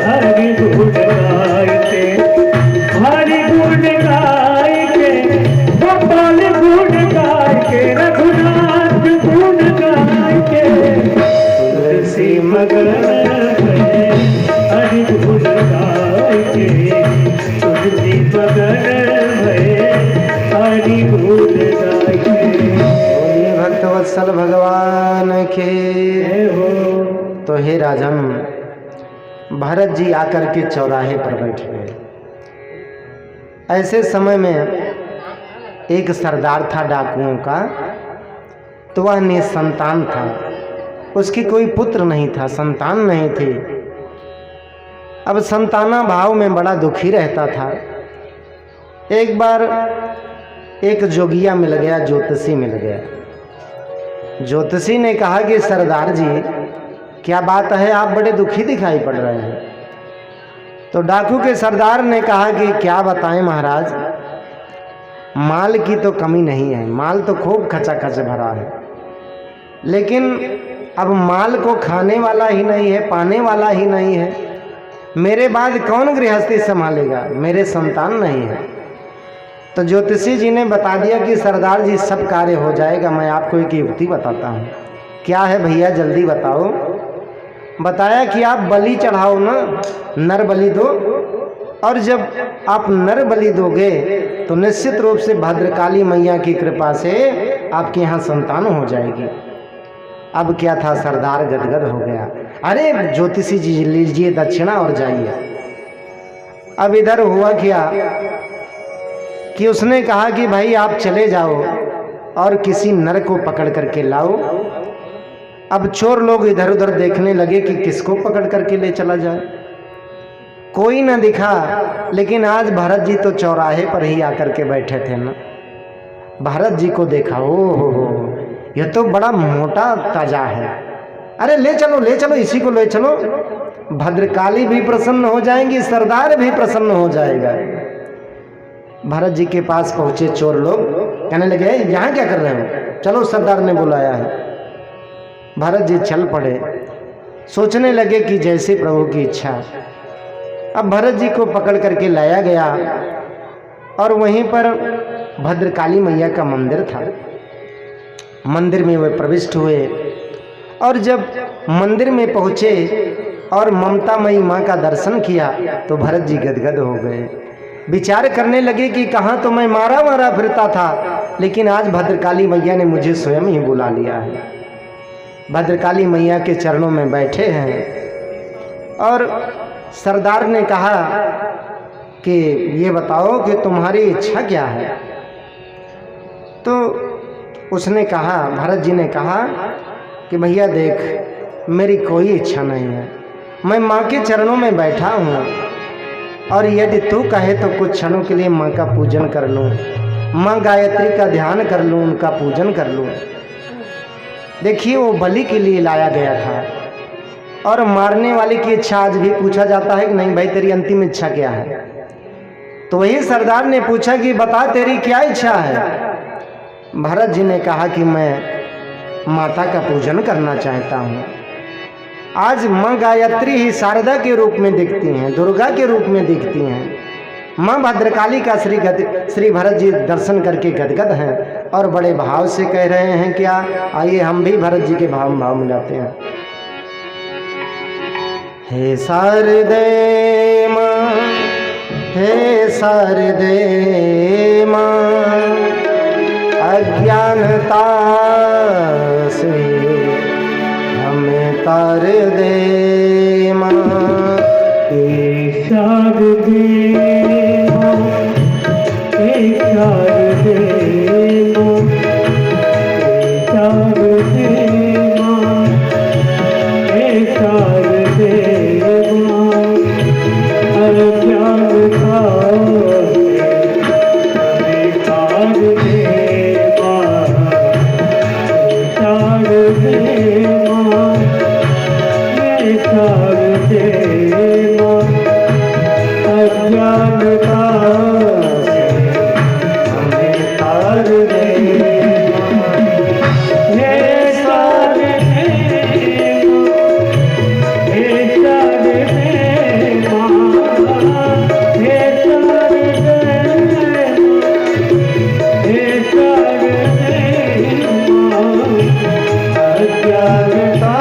हरि गुण गाय के, हरि गुण गाय के, गोपाल गुण गाय के, रघुनाथ गुण गाय के, तुलसी मगन हरि गुण गाय के, तुलसी मगन हरि गुण गाय के। बोलिए भक्तवत्सल भगवान के हो। तो हे राजन, भरत जी आकर के चौराहे पर बैठ गए। ऐसे समय में एक सरदार था डाकुओं का, तो वह निसंतान था, उसकी कोई पुत्र नहीं था, संतान नहीं थी। अब संताना भाव में बड़ा दुखी रहता था। एक बार एक जोगिया मिल गया, ज्योतिषी मिल गया। ज्योतिषी ने कहा कि सरदार जी क्या बात है, आप बड़े दुखी दिखाई पड़ रहे हैं। तो डाकू के सरदार ने कहा कि क्या बताएं महाराज, माल की तो कमी नहीं है, माल तो खूब खचाखच भरा है, लेकिन अब माल को खाने वाला ही नहीं है, पाने वाला ही नहीं है। मेरे बाद कौन गृहस्थी संभालेगा, मेरे संतान नहीं है। तो ज्योतिषी जी ने बता दिया कि सरदार जी सब कार्य हो जाएगा, मैं आपको एक युक्ति बताता हूँ। क्या है भैया, जल्दी बताओ। बताया कि आप बलि चढ़ाओ ना, नर बलि दो, और जब आप नर बलि दोगे तो निश्चित रूप से भद्रकाली मैया की कृपा से आपके यहाँ संतान हो जाएगी। अब क्या था, सरदार गदगद हो गया। अरे ज्योतिषी जी लीजिए दक्षिणा और जाइए। अब इधर हुआ क्या कि उसने कहा कि भाई आप चले जाओ और किसी नर को पकड़ करके लाओ। अब चोर लोग इधर उधर देखने लगे कि किसको पकड़ करके ले चला जाए, कोई ना दिखा। लेकिन आज भरत जी तो चौराहे पर ही आकर के बैठे थे ना। भरत जी को देखा, ओ हो, यह तो बड़ा मोटा ताजा है। अरे ले चलो ले चलो, इसी को ले चलो, भद्रकाली भी प्रसन्न हो जाएंगी, सरदार भी प्रसन्न हो जाएगा। भरत जी के पास पहुंचे चोर लोग, कहने लगे यहाँ क्या कर रहे हो, चलो सरदार ने बुलाया है। भरत जी चल पड़े, सोचने लगे कि जैसे प्रभु की इच्छा। अब भरत जी को पकड़ करके लाया गया और वहीं पर भद्रकाली मैया का मंदिर था। मंदिर में वे प्रविष्ट हुए और जब मंदिर में पहुंचे और ममतामयी माँ का दर्शन किया तो भरत जी गदगद हो गए। विचार करने लगे कि कहाँ तो मैं मारा मारा फिरता था, लेकिन आज भद्रकाली मैया ने मुझे स्वयं ही बुला लिया है। भद्रकाली मैया के चरणों में बैठे हैं और सरदार ने कहा कि ये बताओ कि तुम्हारी इच्छा क्या है। तो उसने कहा, भरत जी ने कहा कि भैया देख, मेरी कोई इच्छा नहीं है, मैं माँ के चरणों में बैठा हूँ और यदि तू कहे तो कुछ क्षणों के लिए माँ का पूजन कर लूँ, माँ गायत्री का ध्यान कर लूँ, उनका पूजन कर लूँ। देखिए वो बलि के लिए लाया गया था और मारने वाले की इच्छा आज भी पूछा जाता है कि नहीं भाई तेरी अंतिम इच्छा क्या है। तो वही सरदार ने पूछा कि बता तेरी क्या इच्छा है। भरत जी ने कहा कि मैं माता का पूजन करना चाहता हूँ। आज माँ गायत्री ही शारदा के रूप में दिखती हैं, दुर्गा के रूप में दिखती हैं। माँ भद्रकाली का श्री भरत जी दर्शन करके गदगद हैं और बड़े भाव से कह रहे हैं क्या, आइए हम भी भरत जी के भाव मिलाते हैं। हे शारदे माँ, हे शारदे माँ, अज्ञानता से हमें तार दे माँ। हे शारदे माँ, हे शारदे माँ, हे शारदे माँ, हे शारदे माँ, अज्ञानता हमें तार दे माँ। हे शारदे माँ, हे शारदे माँ, अज्ञानता से हमें तार दे माँ। हे शारदे माँ, हे शारदे माँ, हे शारदे माँ, हे शारदे माँ, अज्ञानता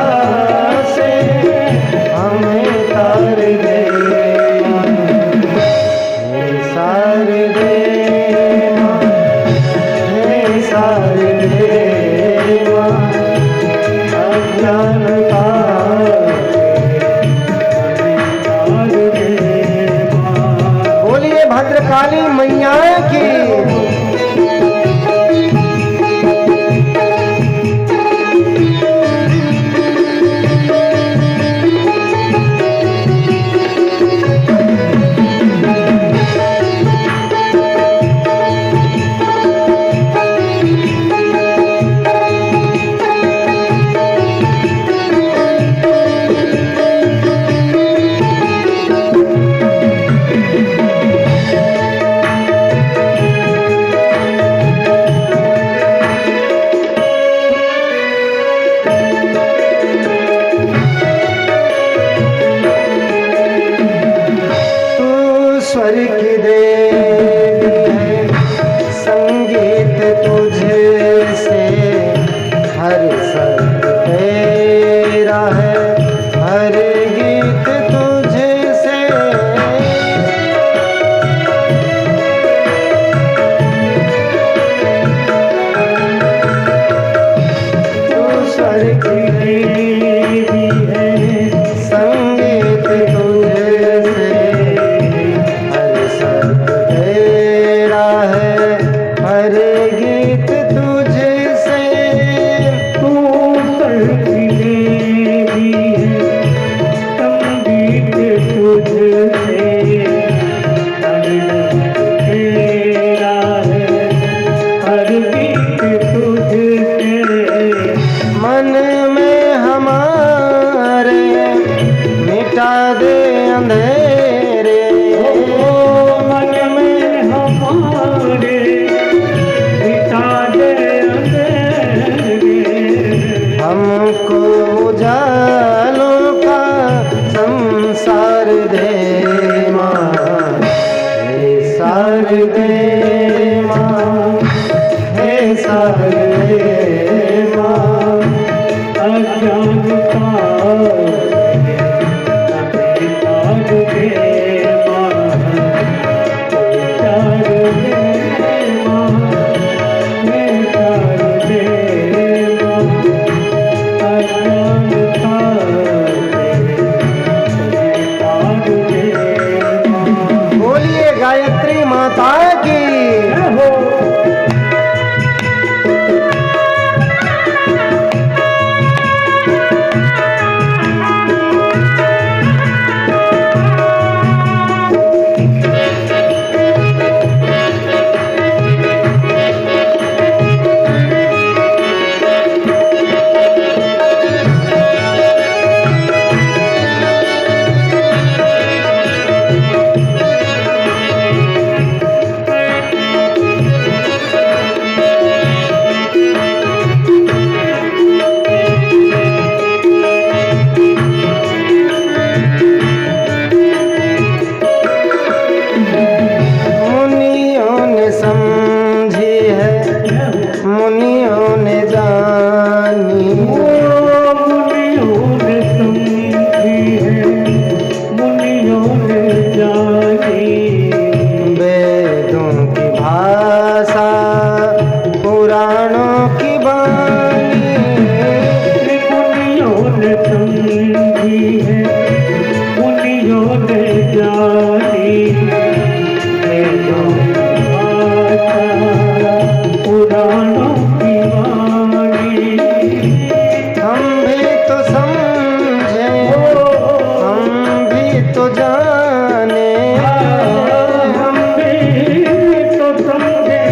से हमें तार दे माँ। हे शारदे माँ, हे शारदे माँ, अज्ञानता तार दे माँ। बोलिए भद्रकाली मैया की। स्वर की देवी है, संगीत तुझसे हर शब्द तेरा है, हर गीत तुझसे। तू स्वर की देवी है, संगीत तुझसे हर शब्द तेरा है, हर गीत तुझसे। तू स्वर की देवी है, संगीत तुझसे हर शब्द तेरा है, हर गीत तुझसे। मन में हमारे मिटा दे अंधेरे, मन में हमारे मिटा दे अंधेरे, हमको उजालों का संसार दे माँ, हे सार दे माँ, हे सार दे माँ। अज्ञानता अभी तार दे माँ, तार दे माँ, हे तार दे माँ। अज्ञानता अभी तार दे माँ। बोलिए गायत्री माता की। हो मुनियों ने समझी है, मुनियों ने जानी, मुनियों ने समझी है, मुनियों ने जानी। वेदों की भाषा पुराणों की वाणी, मुनियों ने समझी है, मुनियों ने जानी। वेदों की भाषा पुराणों की वाणी। हम भी तो समझे, हम भी तो जाने, हम भी तो समझे,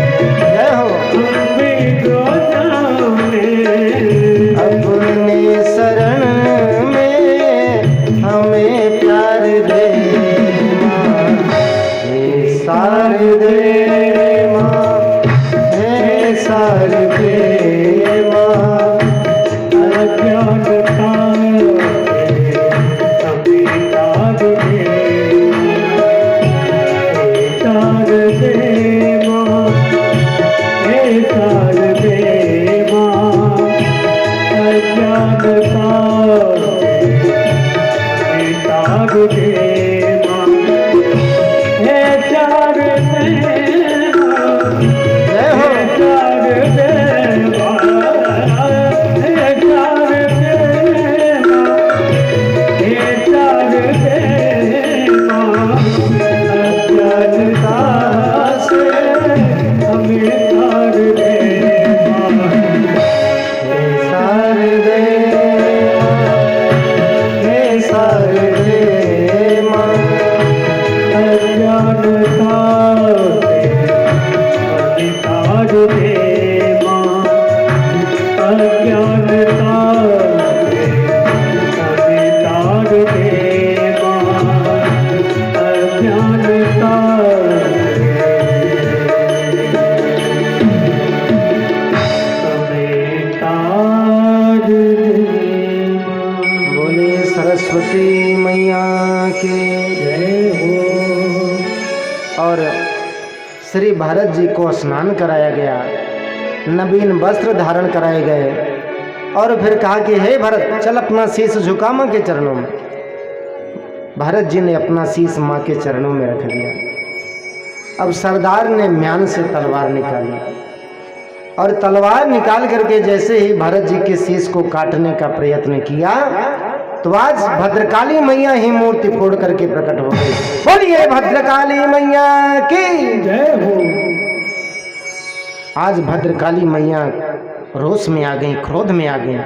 जय हो। हम भी तो जाने। अपने शरण में हमें प्यार दे माँ, हे सार दे माँ, हे सार दे माँ। अज्ञानता अभी तार दे माँ, हे तार दे माँ। अज्ञानता अभी तार दे माँ, हे तार दे माँ। जय हो। सार दे हे सार दे माँ, अज्ञानता और श्री भरत जी को स्नान कराया गया, नवीन वस्त्र धारण कराए गए और फिर कहा कि हे भरत चल अपना शीश झुका माँ के चरणों में। भरत जी ने अपना शीश माँ के चरणों में रख दिया। अब सरदार ने म्यान से तलवार निकाली और तलवार निकाल करके जैसे ही भरत जी के शीश को काटने का प्रयत्न किया तो आज भद्रकाली मैया ही मूर्ति फोड़ करके प्रकट हो गई। बोलिए भद्रकाली मैया की जय हो। आज भद्रकाली मैया रोष में आ गई, क्रोध में आ गई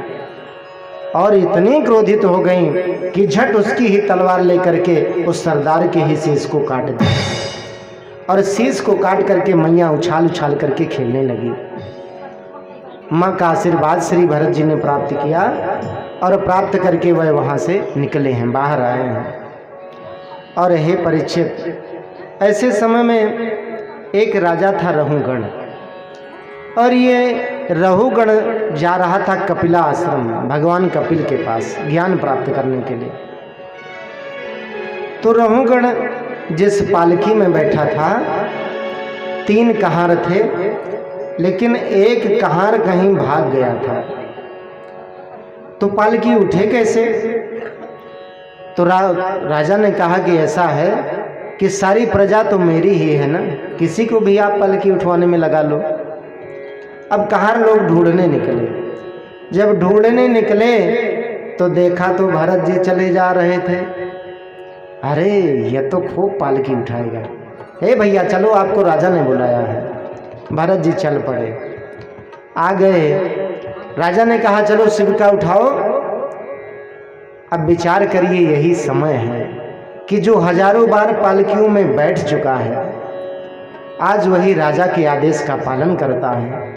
और इतनी क्रोधित हो गई कि झट उसकी ही तलवार लेकर के उस सरदार के ही शीश को काट दिया और शीश को काट करके मैया उछाल उछाल करके खेलने लगी। माँ का आशीर्वाद श्री भरत जी ने प्राप्त किया और प्राप्त करके वह वहाँ से निकले हैं, बाहर आए हैं। और हे परीक्षित, ऐसे समय में एक राजा था रहुगण और ये रहुगण जा रहा था कपिला आश्रम, भगवान कपिल के पास ज्ञान प्राप्त करने के लिए। तो रहुगण जिस पालकी में बैठा था 3 कहार थे, लेकिन एक कहार कहीं भाग गया था। तो पालकी उठे कैसे? तो राजा ने कहा कि ऐसा है कि सारी प्रजा तो मेरी ही है ना, किसी को भी आप पालकी उठवाने में लगा लो। अब कहार लोग ढूंढने निकले। जब ढूंढने निकले तो देखा तो भरत जी चले जा रहे थे। अरे ये तो खूब पालकी उठाएगा, हे भैया चलो आपको राजा ने बुलाया है। भरत जी चल पड़े, आ गए। राजा ने कहा चलो शिविका उठाओ। अब विचार करिए, यही समय है कि जो हजारों बार पालकियों में बैठ चुका है आज वही राजा के आदेश का पालन करता है।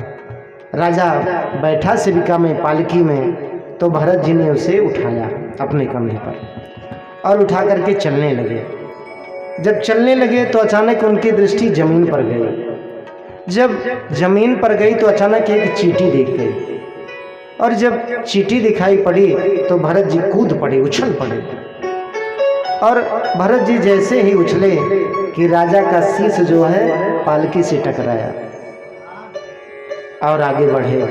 राजा बैठा शिविका में, पालकी में, तो भरत जी ने उसे उठाया अपने कंधे पर और उठा करके चलने लगे। जब चलने लगे तो अचानक उनकी दृष्टि जमीन पर गई। जब जमीन पर गई तो अचानक एक चींटी दिख गई और जब चींटी दिखाई पड़ी तो भरत जी कूद पड़े, उछल पड़े। और भरत जी जैसे ही उछले कि राजा का शीश जो है पालकी से टकराया और आगे बढ़े।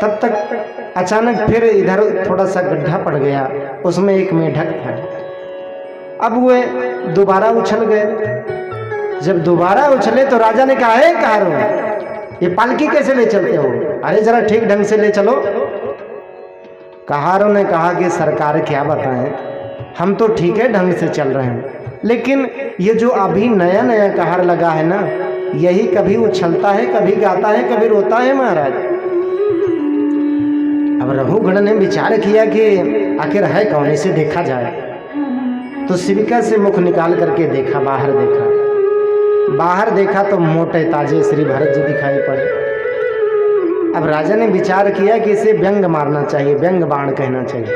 तब तक अचानक फिर इधर थोड़ा सा गड्ढा पड़ गया, उसमें एक मेढक था। अब वे दोबारा उछल गए। जब दोबारा उछले तो राजा ने कहा है कहारो, ये पालकी कैसे ले चलते हो? अरे जरा ठीक ढंग से ले चलो। कहारों ने कहा कि सरकार क्या बताएं, हम तो ठीक है ढंग से चल रहे हैं, लेकिन ये जो अभी नया नया कहार लगा है ना, यही कभी उछलता है, कभी गाता है, कभी रोता है महाराज। अब रहुगण ने विचार किया कि आखिर है कौन, इसे देखा जाए। तो शिविका से मुख निकाल करके देखा, बाहर देखा तो मोटे ताजे श्री भरत जी दिखाई पड़े। अब राजा ने विचार किया कि इसे व्यंग मारना चाहिए, व्यंग बाण कहना चाहिए।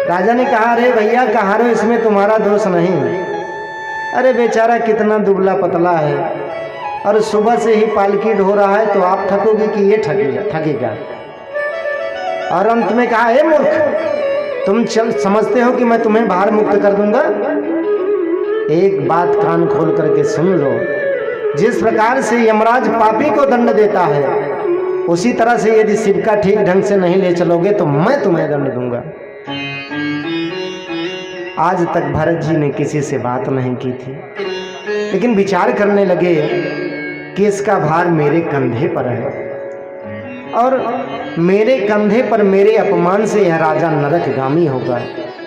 राजा ने कहा अरे भैया कहारो, इसमें तुम्हारा दोष नहीं। अरे बेचारा कितना दुबला पतला है और सुबह से ही पालकी ढो रहा है, तो आप थकोगे कि ये थकेगा। और अंत में कहा हे मूर्ख, तुम समझते हो कि मैं तुम्हें बाहर मुक्त कर दूंगा? एक बात कान खोल करके सुन लो, जिस प्रकार से यमराज पापी को दंड देता है, उसी तरह से यदि शिविका ठीक ढंग से नहीं ले चलोगे तो मैं तुम्हें दंड दूंगा। आज तक भरत जी ने किसी से बात नहीं की थी, लेकिन विचार करने लगे कि इसका भार मेरे कंधे पर है और मेरे कंधे पर मेरे अपमान से यह राजा नरकगामी होगा,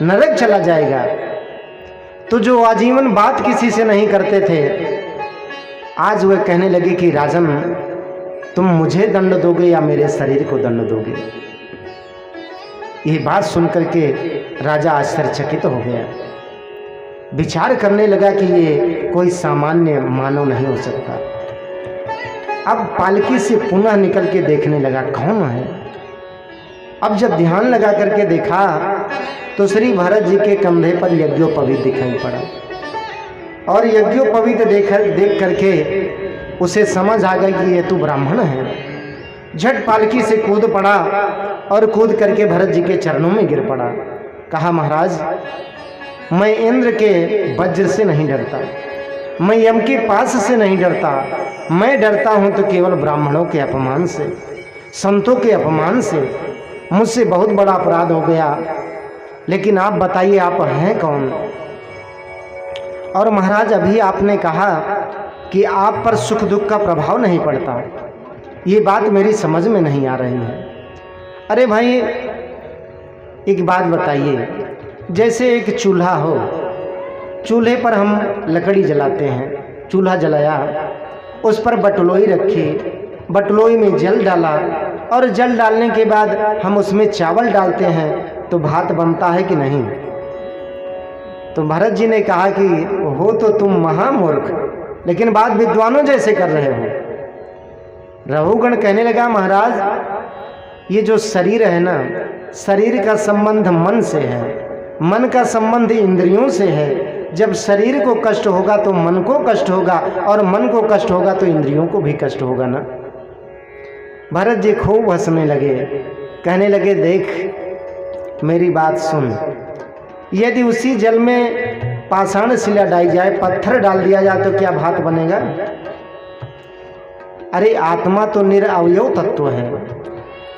नरक चला जाएगा। तो जो आजीवन बात किसी से नहीं करते थे, आज वह कहने लगे कि राजन तुम मुझे दंड दोगे या मेरे शरीर को दंड दोगे? ये बात सुनकर के राजा आश्चर्यचकित हो गया। विचार करने लगा कि ये कोई सामान्य मानव नहीं हो सकता। अब पालकी से पुनः निकल के देखने लगा कौन है। अब जब ध्यान लगा करके देखा तो श्री भरत जी के कंधे पर यज्ञोपवीत दिखाई पड़ा और यज्ञोपवीत देख करके उसे समझ आ गई कि ये तो ब्राह्मण है। झट पालकी से कूद पड़ा और कूद करके भरत जी के चरणों में गिर पड़ा। कहा महाराज मैं इंद्र के वज्र से नहीं डरता मैं यम के पास से नहीं डरता, मैं डरता हूँ तो केवल ब्राह्मणों के अपमान से, संतों के अपमान से। मुझसे बहुत बड़ा अपराध हो गया, लेकिन आप बताइए आप हैं कौन? और महाराज अभी आपने कहा कि आप पर सुख दुख का प्रभाव नहीं पड़ता, ये बात मेरी समझ में नहीं आ रही है। अरे भाई एक बात बताइए, जैसे एक चूल्हा हो, चूल्हे पर हम लकड़ी जलाते हैं, चूल्हा जलाया, उस पर बटलोई रखी, बटलोई में जल डाला और जल डालने के बाद हम उसमें चावल डालते हैं तो भात बनता है कि नहीं? तो भरत जी ने कहा कि हो तो तुम महामूर्ख, लेकिन बात विद्वानों जैसे कर रहे हो। रघुगण कहने लगा महाराज ये जो शरीर है ना, शरीर का संबंध मन से है, मन का संबंध इंद्रियों से है। जब शरीर को कष्ट होगा तो मन को कष्ट होगा, और मन को कष्ट होगा तो इंद्रियों को भी कष्ट होगा ना। भरत जी खूब हंसने लगे, कहने लगे देख मेरी बात सुन, यदि उसी जल में पाषाण शिला डाली जाए, पत्थर डाल दिया जाए तो क्या भात बनेगा? अरे आत्मा तो निरअवयव तत्व है,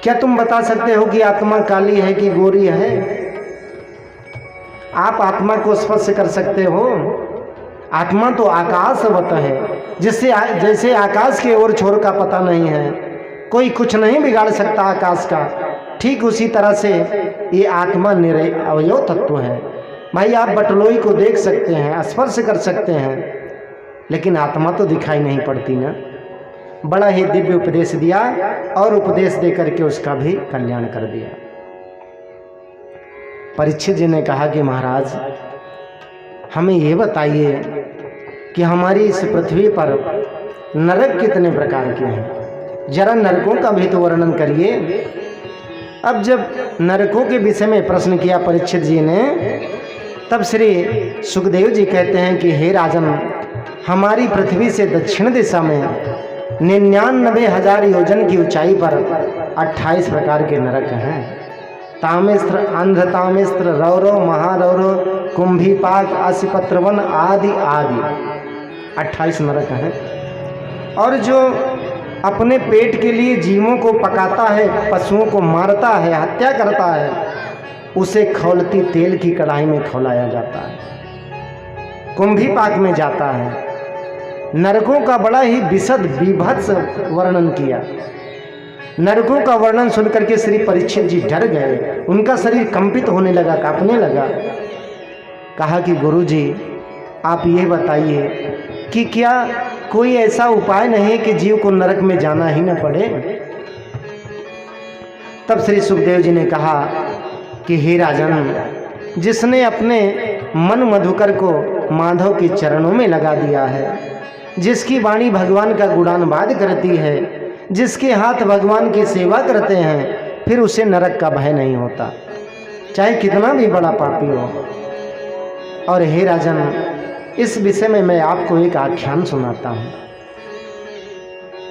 क्या तुम बता सकते हो कि आत्मा काली है कि गोरी है? आप आत्मा को स्पर्श कर सकते हो? आत्मा तो आकाशवत है, जिससे जैसे आकाश के ओर छोर का पता नहीं है, कोई कुछ नहीं बिगाड़ सकता आकाश का, ठीक उसी तरह से ये आत्मा निरअवयव तत्व है। भाई आप बटलोई को देख सकते हैं, स्पर्श कर सकते हैं, लेकिन आत्मा तो दिखाई नहीं पड़ती ना। बड़ा ही दिव्य उपदेश दिया और उपदेश दे करके उसका भी कल्याण कर दिया। परीक्षित जी ने कहा कि महाराज हमें ये बताइए कि हमारी इस पृथ्वी पर नरक कितने प्रकार के हैं, जरा नरकों का भी तो वर्णन करिए। अब जब नरकों के विषय में प्रश्न किया परीक्षित जी ने, तब श्री सुखदेव जी कहते हैं कि हे राजन, हमारी पृथ्वी से दक्षिण दिशा में 99,000 योजन की ऊंचाई पर 28 प्रकार के नरक हैं। तामिस्त्र, अंधतामिस्त्र, रौरव, महारौरव, कुंभीपाक, असिपत्रवन आदि आदि 28 नरक हैं। और जो अपने पेट के लिए जीवों को पकाता है, पशुओं को मारता है, हत्या करता है, उसे खौलती तेल की कढ़ाई में खौलाया जाता है, कुंभीपाक में जाता है। नरकों का बड़ा ही विशद विभत्स वर्णन किया। नरकों का वर्णन सुनकर के श्री परीक्षित जी डर गए, उनका शरीर कंपित होने लगा, कांपने लगा। कहा कि गुरुजी आप ये बताइए कि क्या कोई ऐसा उपाय नहीं है कि जीव को नरक में जाना ही न पड़े? तब श्री सुखदेव जी ने कहा कि हे राजन, जिसने अपने मन मधुकर को माधव के चरणों में लगा दिया है, जिसकी वाणी भगवान का गुणानुवाद करती है, जिसके हाथ भगवान की सेवा करते हैं, फिर उसे नरक का भय नहीं होता, चाहे कितना भी बड़ा पापी हो। और हे राजन, इस विषय में मैं आपको एक आख्यान सुनाता हूँ।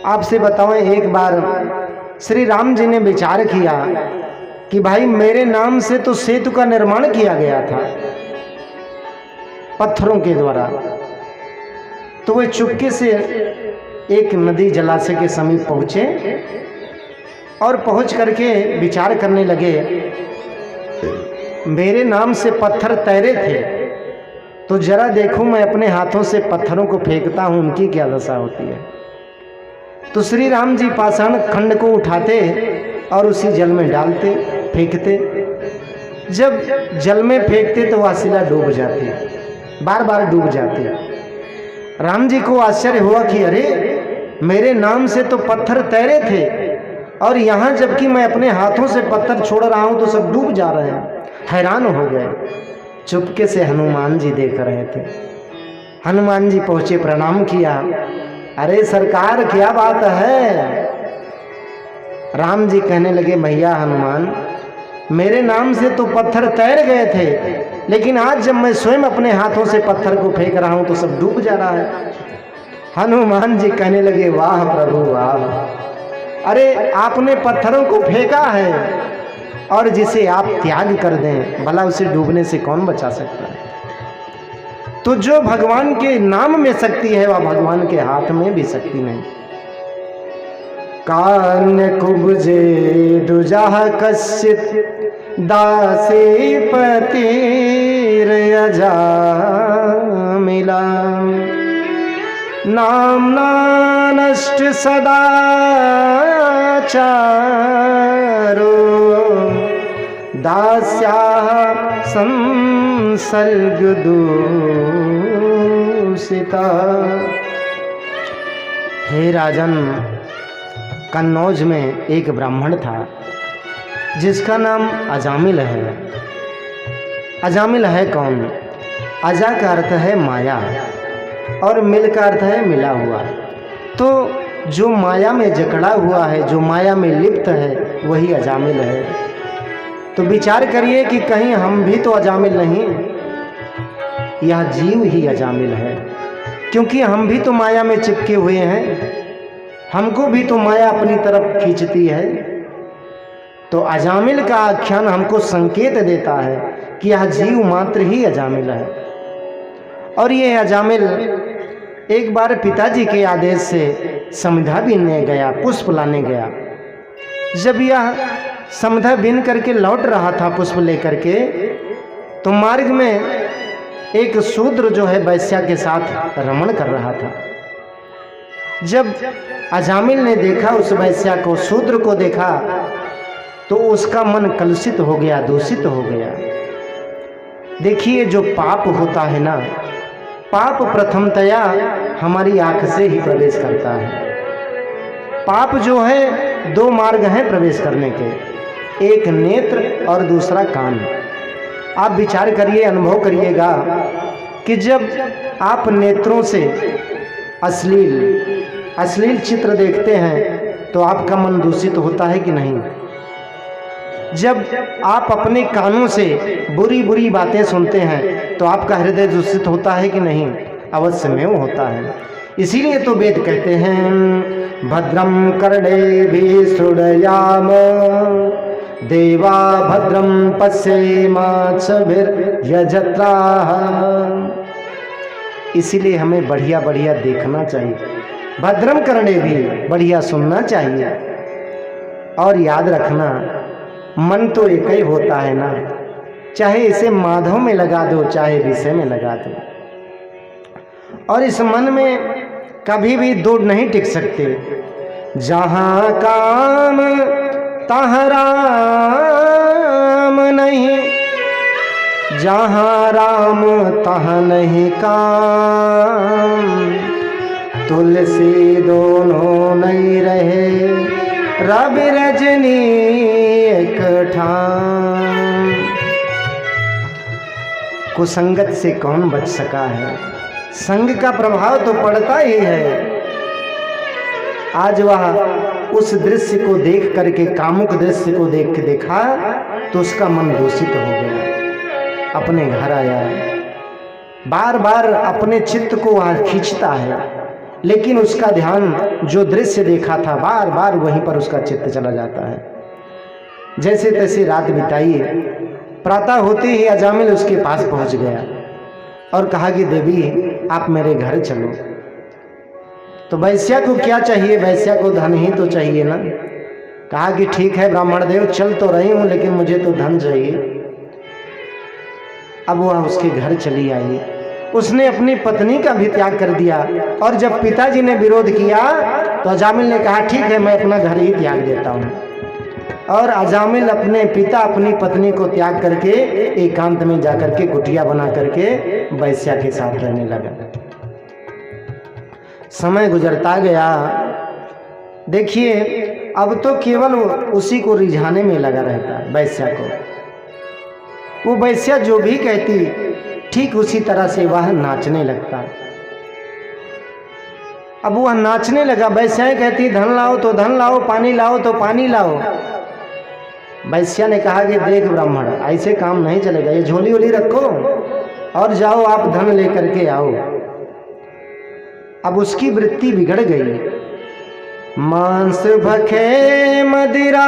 आपसे बताऊं, एक बार श्री राम जी ने विचार किया कि भाई मेरे नाम से तो सेतु का निर्माण किया गया था पत्थरों के द्वारा, तो वे चुपके से एक नदी जलाशय के समीप पहुंचे और पहुंच करके विचार करने लगे, मेरे नाम से पत्थर तैरे थे, तो जरा देखूं मैं अपने हाथों से पत्थरों को फेंकता हूं, उनकी क्या दशा होती है। तो श्री राम जी पाषाण खंड को उठाते और उसी जल में डालते, फेंकते। जब जल में फेंकते तो वह शिला डूब जाती, बार बार डूब जाती। राम जी को आश्चर्य हुआ कि अरे मेरे नाम से तो पत्थर तैरे थे, और यहाँ जबकि मैं अपने हाथों से पत्थर छोड़ रहा हूँ तो सब डूब जा रहे हैं। हैरान हो गए। चुपके से हनुमान जी देख रहे थे। हनुमान जी पहुँचे, प्रणाम किया, अरे सरकार क्या बात है? राम जी कहने लगे, भैया हनुमान, मेरे नाम से तो पत्थर तैर गए थे, लेकिन आज जब मैं स्वयं अपने हाथों से पत्थर को फेंक रहा हूं तो सब डूब जा रहा है। हनुमान जी कहने लगे, वाह प्रभु वाह, अरे आपने पत्थरों को फेंका है, और जिसे आप त्याग कर दें भला उसे डूबने से कौन बचा सकता है? तो जो भगवान के नाम में शक्ति है वह भगवान के हाथ में भी शक्ति नहीं। कान्य कुब्जे दुजाह कश्चित दासे पतिर अजामिला नामना नष्ट सदाचारो दास्या संसर्ग दूषिता। हे राजन, कन्नौज में एक ब्राह्मण था जिसका नाम अजामिल है। अजामिल है कौन? अजा का अर्थ है माया और मिल का अर्थ है मिला हुआ। तो जो माया में जकड़ा हुआ है, जो माया में लिप्त है, वही अजामिल है। तो विचार करिए कि कहीं हम भी तो अजामिल नहीं, यह जीव ही अजामिल है, क्योंकि हम भी तो माया में चिपके हुए हैं, हमको भी तो माया अपनी तरफ खींचती है। तो अजामिल का आख्यान हमको संकेत देता है कि यह जीव मात्र ही अजामिल है। और ये अजामिल एक बार पिताजी के आदेश से समधा बीनने गया, पुष्प लाने गया। जब यह समधा बीन करके लौट रहा था पुष्प लेकर के, तो मार्ग में एक शूद्र जो है वैश्या के साथ रमण कर रहा था। जब अजामिल ने देखा उस वैश्या को, शूद्र को देखा, तो उसका मन कलुषित हो गया, दूषित हो गया। देखिए, जो पाप होता है ना, पाप प्रथमतया हमारी आंख से ही प्रवेश करता है। पाप जो है दो मार्ग हैं प्रवेश करने के, एक नेत्र और दूसरा कान। आप विचार करिए, अनुभव करिएगा कि जब आप नेत्रों से अश्लील चित्र देखते हैं तो आपका मन दूषित होता है कि नहीं? जब आप अपने कानों से बुरी बुरी बातें सुनते हैं तो आपका हृदय दूषित होता है कि नहीं? अवश्य में वो होता है। इसीलिए तो वेद कहते हैं, भद्रम कर्णेभिः शृणुयाम देवा भद्रम पश्येमाक्षभिर्यजत्राः। इसीलिए हमें बढ़िया बढ़िया देखना चाहिए, भद्रम करने भी बढ़िया सुनना चाहिए। और याद रखना, मन तो एक ही होता है ना, चाहे इसे माधव में लगा दो, चाहे विषय में लगा दो। और इस मन में कभी भी दो नहीं टिक सकते। जहाँ काम तहाँ राम नहीं, जहाँ राम तहाँ नहीं काम। तुलसी दोनों नहीं रहे, रवि रजनी एक ठाम। कुसंगत से कौन बच सका है? संग का प्रभाव तो पड़ता ही है। आज वह उस दृश्य को देख करके, कामुक दृश्य को देख के देखा तो उसका मन दूषित हो गया। अपने घर आया, बार बार अपने चित्त को वहाँ खींचता है, लेकिन उसका ध्यान जो दृश्य देखा था बार बार वहीं पर उसका चित्त चला जाता है। जैसे तैसे रात बिताई, प्रातः होते ही अजामिल उसके पास पहुंच गया और कहा कि देवी आप मेरे घर चलो। तो वैश्या को क्या चाहिए? वैश्या को धन ही तो चाहिए ना। कहा कि ठीक है ब्राह्मण देव, चल तो रही हूँ, लेकिन मुझे तो धन चाहिए। अब वह उसके घर चली आई। उसने अपनी पत्नी का भी त्याग कर दिया, और जब पिताजी ने विरोध किया तो अजामिल ने कहा ठीक है मैं अपना घर ही त्याग देता हूँ। और अजामिल अपने पिता अपनी पत्नी को त्याग करके एकांत में जाकर के कुटिया बना करके वैश्या के साथ रहने लगा। समय गुजरता गया। देखिए, अब तो केवल उसी को रिझाने में लगा रहता, वैश्या को। वो वैश्या जो भी कहती ठीक उसी तरह से वह नाचने लगता। अब वह नाचने लगा। वैश्याएं कहती धन लाओ तो धन लाओ, पानी लाओ तो पानी लाओ। वैश्या ने कहा कि देख ब्राह्मण, ऐसे काम नहीं चलेगा, ये झोली वोली रखो और जाओ आप धन लेकर के आओ। अब उसकी वृत्ति बिगड़ गई। मांस भखे मदिरा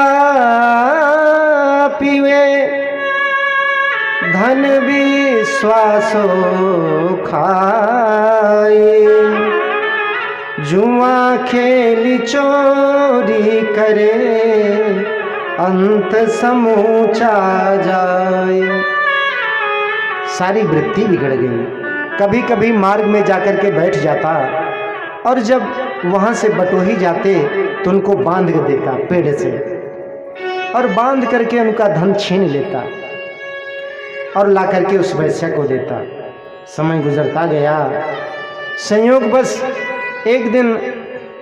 पीवे, धन विश्वासो खाए, जुआ खेली चोरी करे, अंत समूचा जाए। सारी वृत्ति बिगड़ गई। कभी कभी मार्ग में जाकर के बैठ जाता और जब वहाँ से बटोही जाते तो उनको बांध के देता पेड़ से, और बांध करके उनका धन छीन लेता और ला करके उस वैश्या को देता। समय गुजरता गया। संयोग बस एक दिन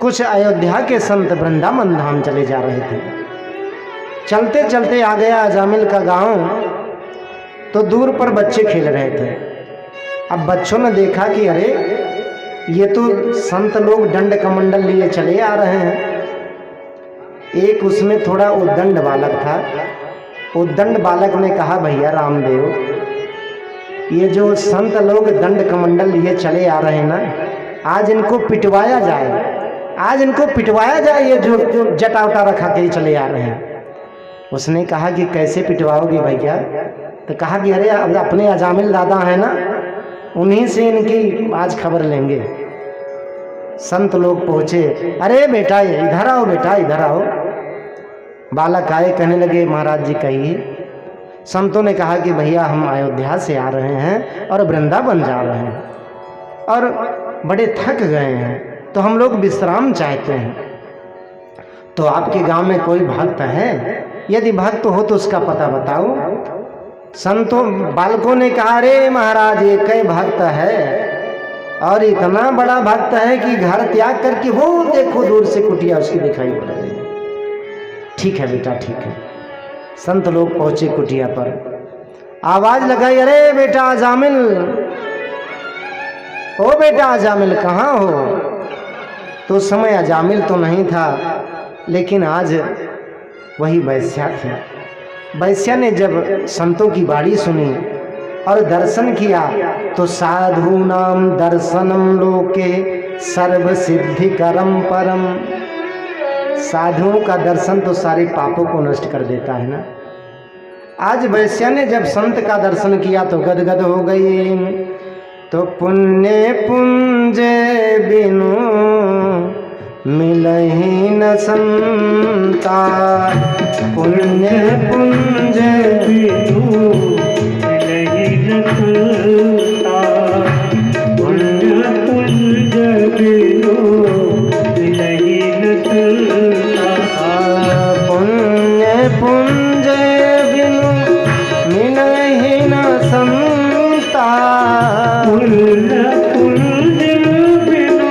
कुछ अयोध्या के संत वृंदावन धाम चले जा रहे थे। चलते चलते आ गया अजामिल का गांव, तो दूर पर बच्चे खेल रहे थे। अब बच्चों ने देखा कि अरे ये तो संत लोग दंड कमंडल लिए चले आ रहे हैं। एक उसमें थोड़ा उद्दंड बालक था। उद्दंड बालक ने कहा, भैया रामदेव, ये जो संत लोग दंड कमंडल लिए चले आ रहे हैं ना, आज इनको पिटवाया जाए, आज इनको पिटवाया जाए, ये जो जटा उटा रखा के चले आ रहे हैं। उसने कहा कि कैसे पिटवाओगे भैया? तो कहा कि अरे अब अपने अजामिल दादा है ना, उन्हीं से इनकी आज खबर लेंगे। संत लोग पहुँचे। अरे बेटा इधर आओ, बेटा इधर आओ। बालक आए, कहने लगे महाराज जी कहिए। संतों ने कहा कि भैया हम अयोध्या से आ रहे हैं और वृंदावन जा रहे हैं और बड़े थक गए हैं, तो हम लोग विश्राम चाहते हैं। तो आपके गांव में कोई भक्त है? यदि भक्त हो तो उसका पता बताओ। संतों बालकों ने कहा, अरे महाराज एक ही भक्त है और इतना बड़ा भक्त है कि घर त्याग करके वो देखो दूर से कुटिया उसकी दिखाई पड़ रही है। ठीक है बेटा ठीक है। संत लोग पहुंचे कुटिया पर, आवाज लगाई, अरे बेटा अजामिल, ओ बेटा अजामिल कहाँ हो? तो उस समय अजामिल तो नहीं था, लेकिन आज वही वैश्या थी। वैश्या ने जब संतों की बाणी सुनी और दर्शन किया तो साधु नाम दर्शनम लोके सर्व सिद्धि करम परम। साधुओं का दर्शन तो सारे पापों को नष्ट कर देता है ना। आज वैश्या ने जब संत का दर्शन किया तो गदगद हो गई। तो पुण्य पुंज बिनु मिलहि न संता, पुण्य पुंज बिनु मिलहि न संता, पुण्य पुंज बिनु मिलहि न संता, पुण्य पुंज बिनु मिलहि न संता, पुण्य पुंज बिनु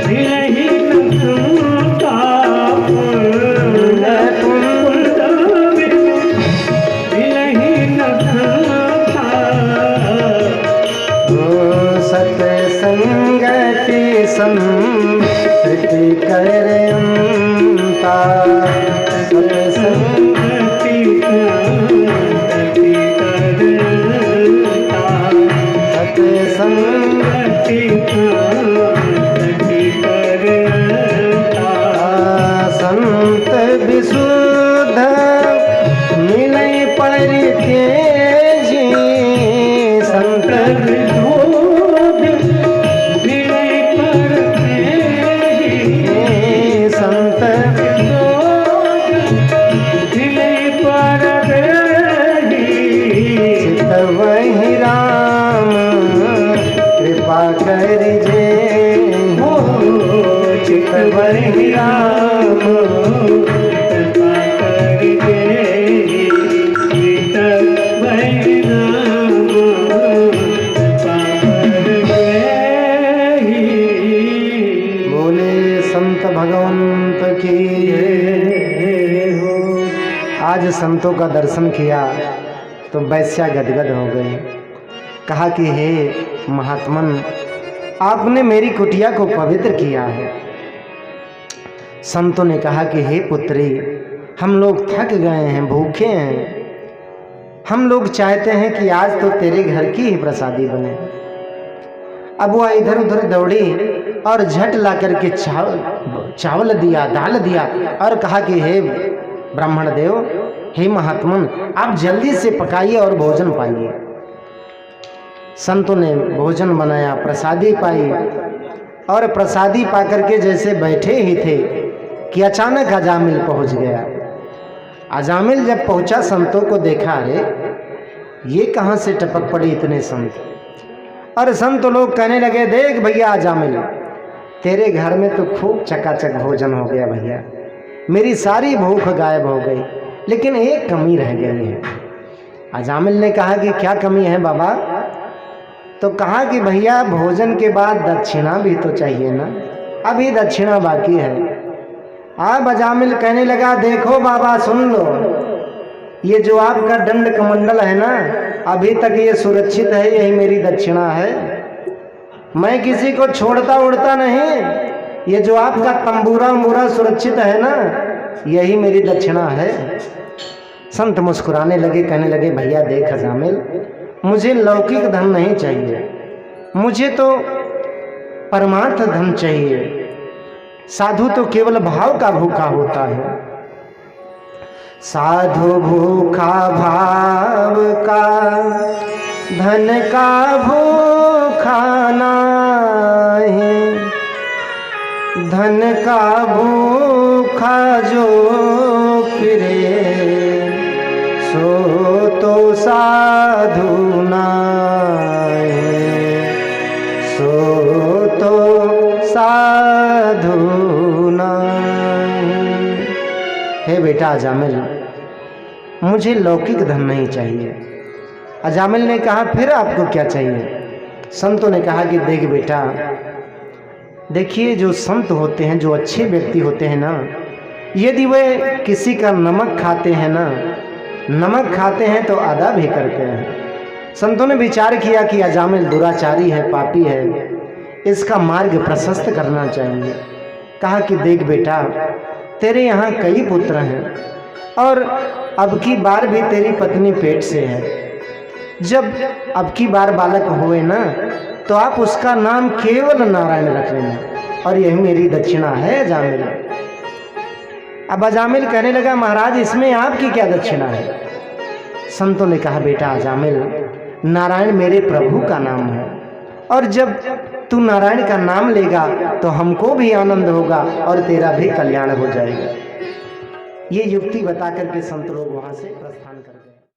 मिलहि न संता, पुण्य पुंज बिनु मिलहि न संता। सत्संगति संस्कृति करता, सत्संगति सत्संगति संत विशुद्ध मिलय परित्यजी, संत विशुद्ध मिलय परित्यजी, संत विशुद्ध मिलय परित्यजी, चित वही राम कृपा करिजे, चित वही राम कृपा करिजे, चित वही राम कृपा करिजे। बोले संत भगवंत की हो। आज संतों का दर्शन किया तो वैश्या गदगद हो गई। कहा कि हे महात्मन, आपने मेरी कुटिया को पवित्र किया है। संतों ने कहा कि हे पुत्री, हम लोग थक गए हैं, भूखे हैं, हम लोग चाहते हैं कि आज तो तेरे घर की ही प्रसादी बने। अब वह इधर उधर दौड़ी और झट ला करके चावल दिया, दाल दिया और कहा कि हे ब्राह्मण देव, हे महात्मन, आप जल्दी से पकाइए और भोजन पाइए। संतों ने भोजन बनाया, प्रसादी पाई, और प्रसादी पाकर के जैसे बैठे ही थे कि अचानक अजामिल पहुंच गया। अजामिल जब पहुंचा, संतों को देखा, अरे ये कहाँ से टपक पड़े इतने संत। और संत लोग कहने लगे, देख भैया अजामिल, तेरे घर में तो खूब चकाचक भोजन हो गया भैया, मेरी सारी भूख गायब हो गई, लेकिन एक कमी रह गई है। अजामिल ने कहा कि क्या कमी है बाबा? तो कहा कि भैया भोजन के बाद दक्षिणा भी तो चाहिए ना, अभी दक्षिणा बाकी है। अब अजामिल कहने लगा, देखो बाबा सुन लो, ये जो आपका दंड कमंडल है ना, अभी तक ये सुरक्षित है, यही मेरी दक्षिणा है। मैं किसी को छोड़ता उड़ता नहीं, ये जो आपका तंबूरा उम्बूरा सुरक्षित है ना, यही मेरी दक्षिणा है। संत मुस्कुराने लगे, कहने लगे, भैया देख अजामिल, मुझे लौकिक धन नहीं चाहिए, मुझे तो परमार्थ धन चाहिए। साधु तो केवल भाव का भूखा होता है। साधु भूखा भाव का, धन का भूखा नहीं, धन का भूखा जो फिरे, सो तो साधु नहीं, सो तो साधु नहीं। हे बेटा अजामिल, मुझे लौकिक धन नहीं चाहिए। अजामिल ने कहा, फिर आपको क्या चाहिए? संतों ने कहा कि देख बेटा, देखिए जो संत होते हैं, जो अच्छे व्यक्ति होते हैं ना, यदि वे किसी का नमक खाते हैं ना, नमक खाते हैं तो अदा भी करते हैं। संतों ने विचार किया कि अजामिल दुराचारी है, पापी है, इसका मार्ग प्रशस्त करना चाहिए। कहा कि देख बेटा, तेरे यहाँ कई पुत्र हैं और अब की बार भी तेरी पत्नी पेट से है। जब अब की बार बालक हुए ना, तो आप उसका नाम केवल नारायण रख लेना, और यही मेरी दक्षिणा है अजामिल। अब अजामिल कहने लगा, महाराज इसमें आपकी क्या दक्षिणा है? संतों ने कहा, बेटा अजामिल, नारायण मेरे प्रभु का नाम है, और जब तू नारायण का नाम लेगा तो हमको भी आनंद होगा और तेरा भी कल्याण हो जाएगा। ये युक्ति बता करके संत लोग वहां से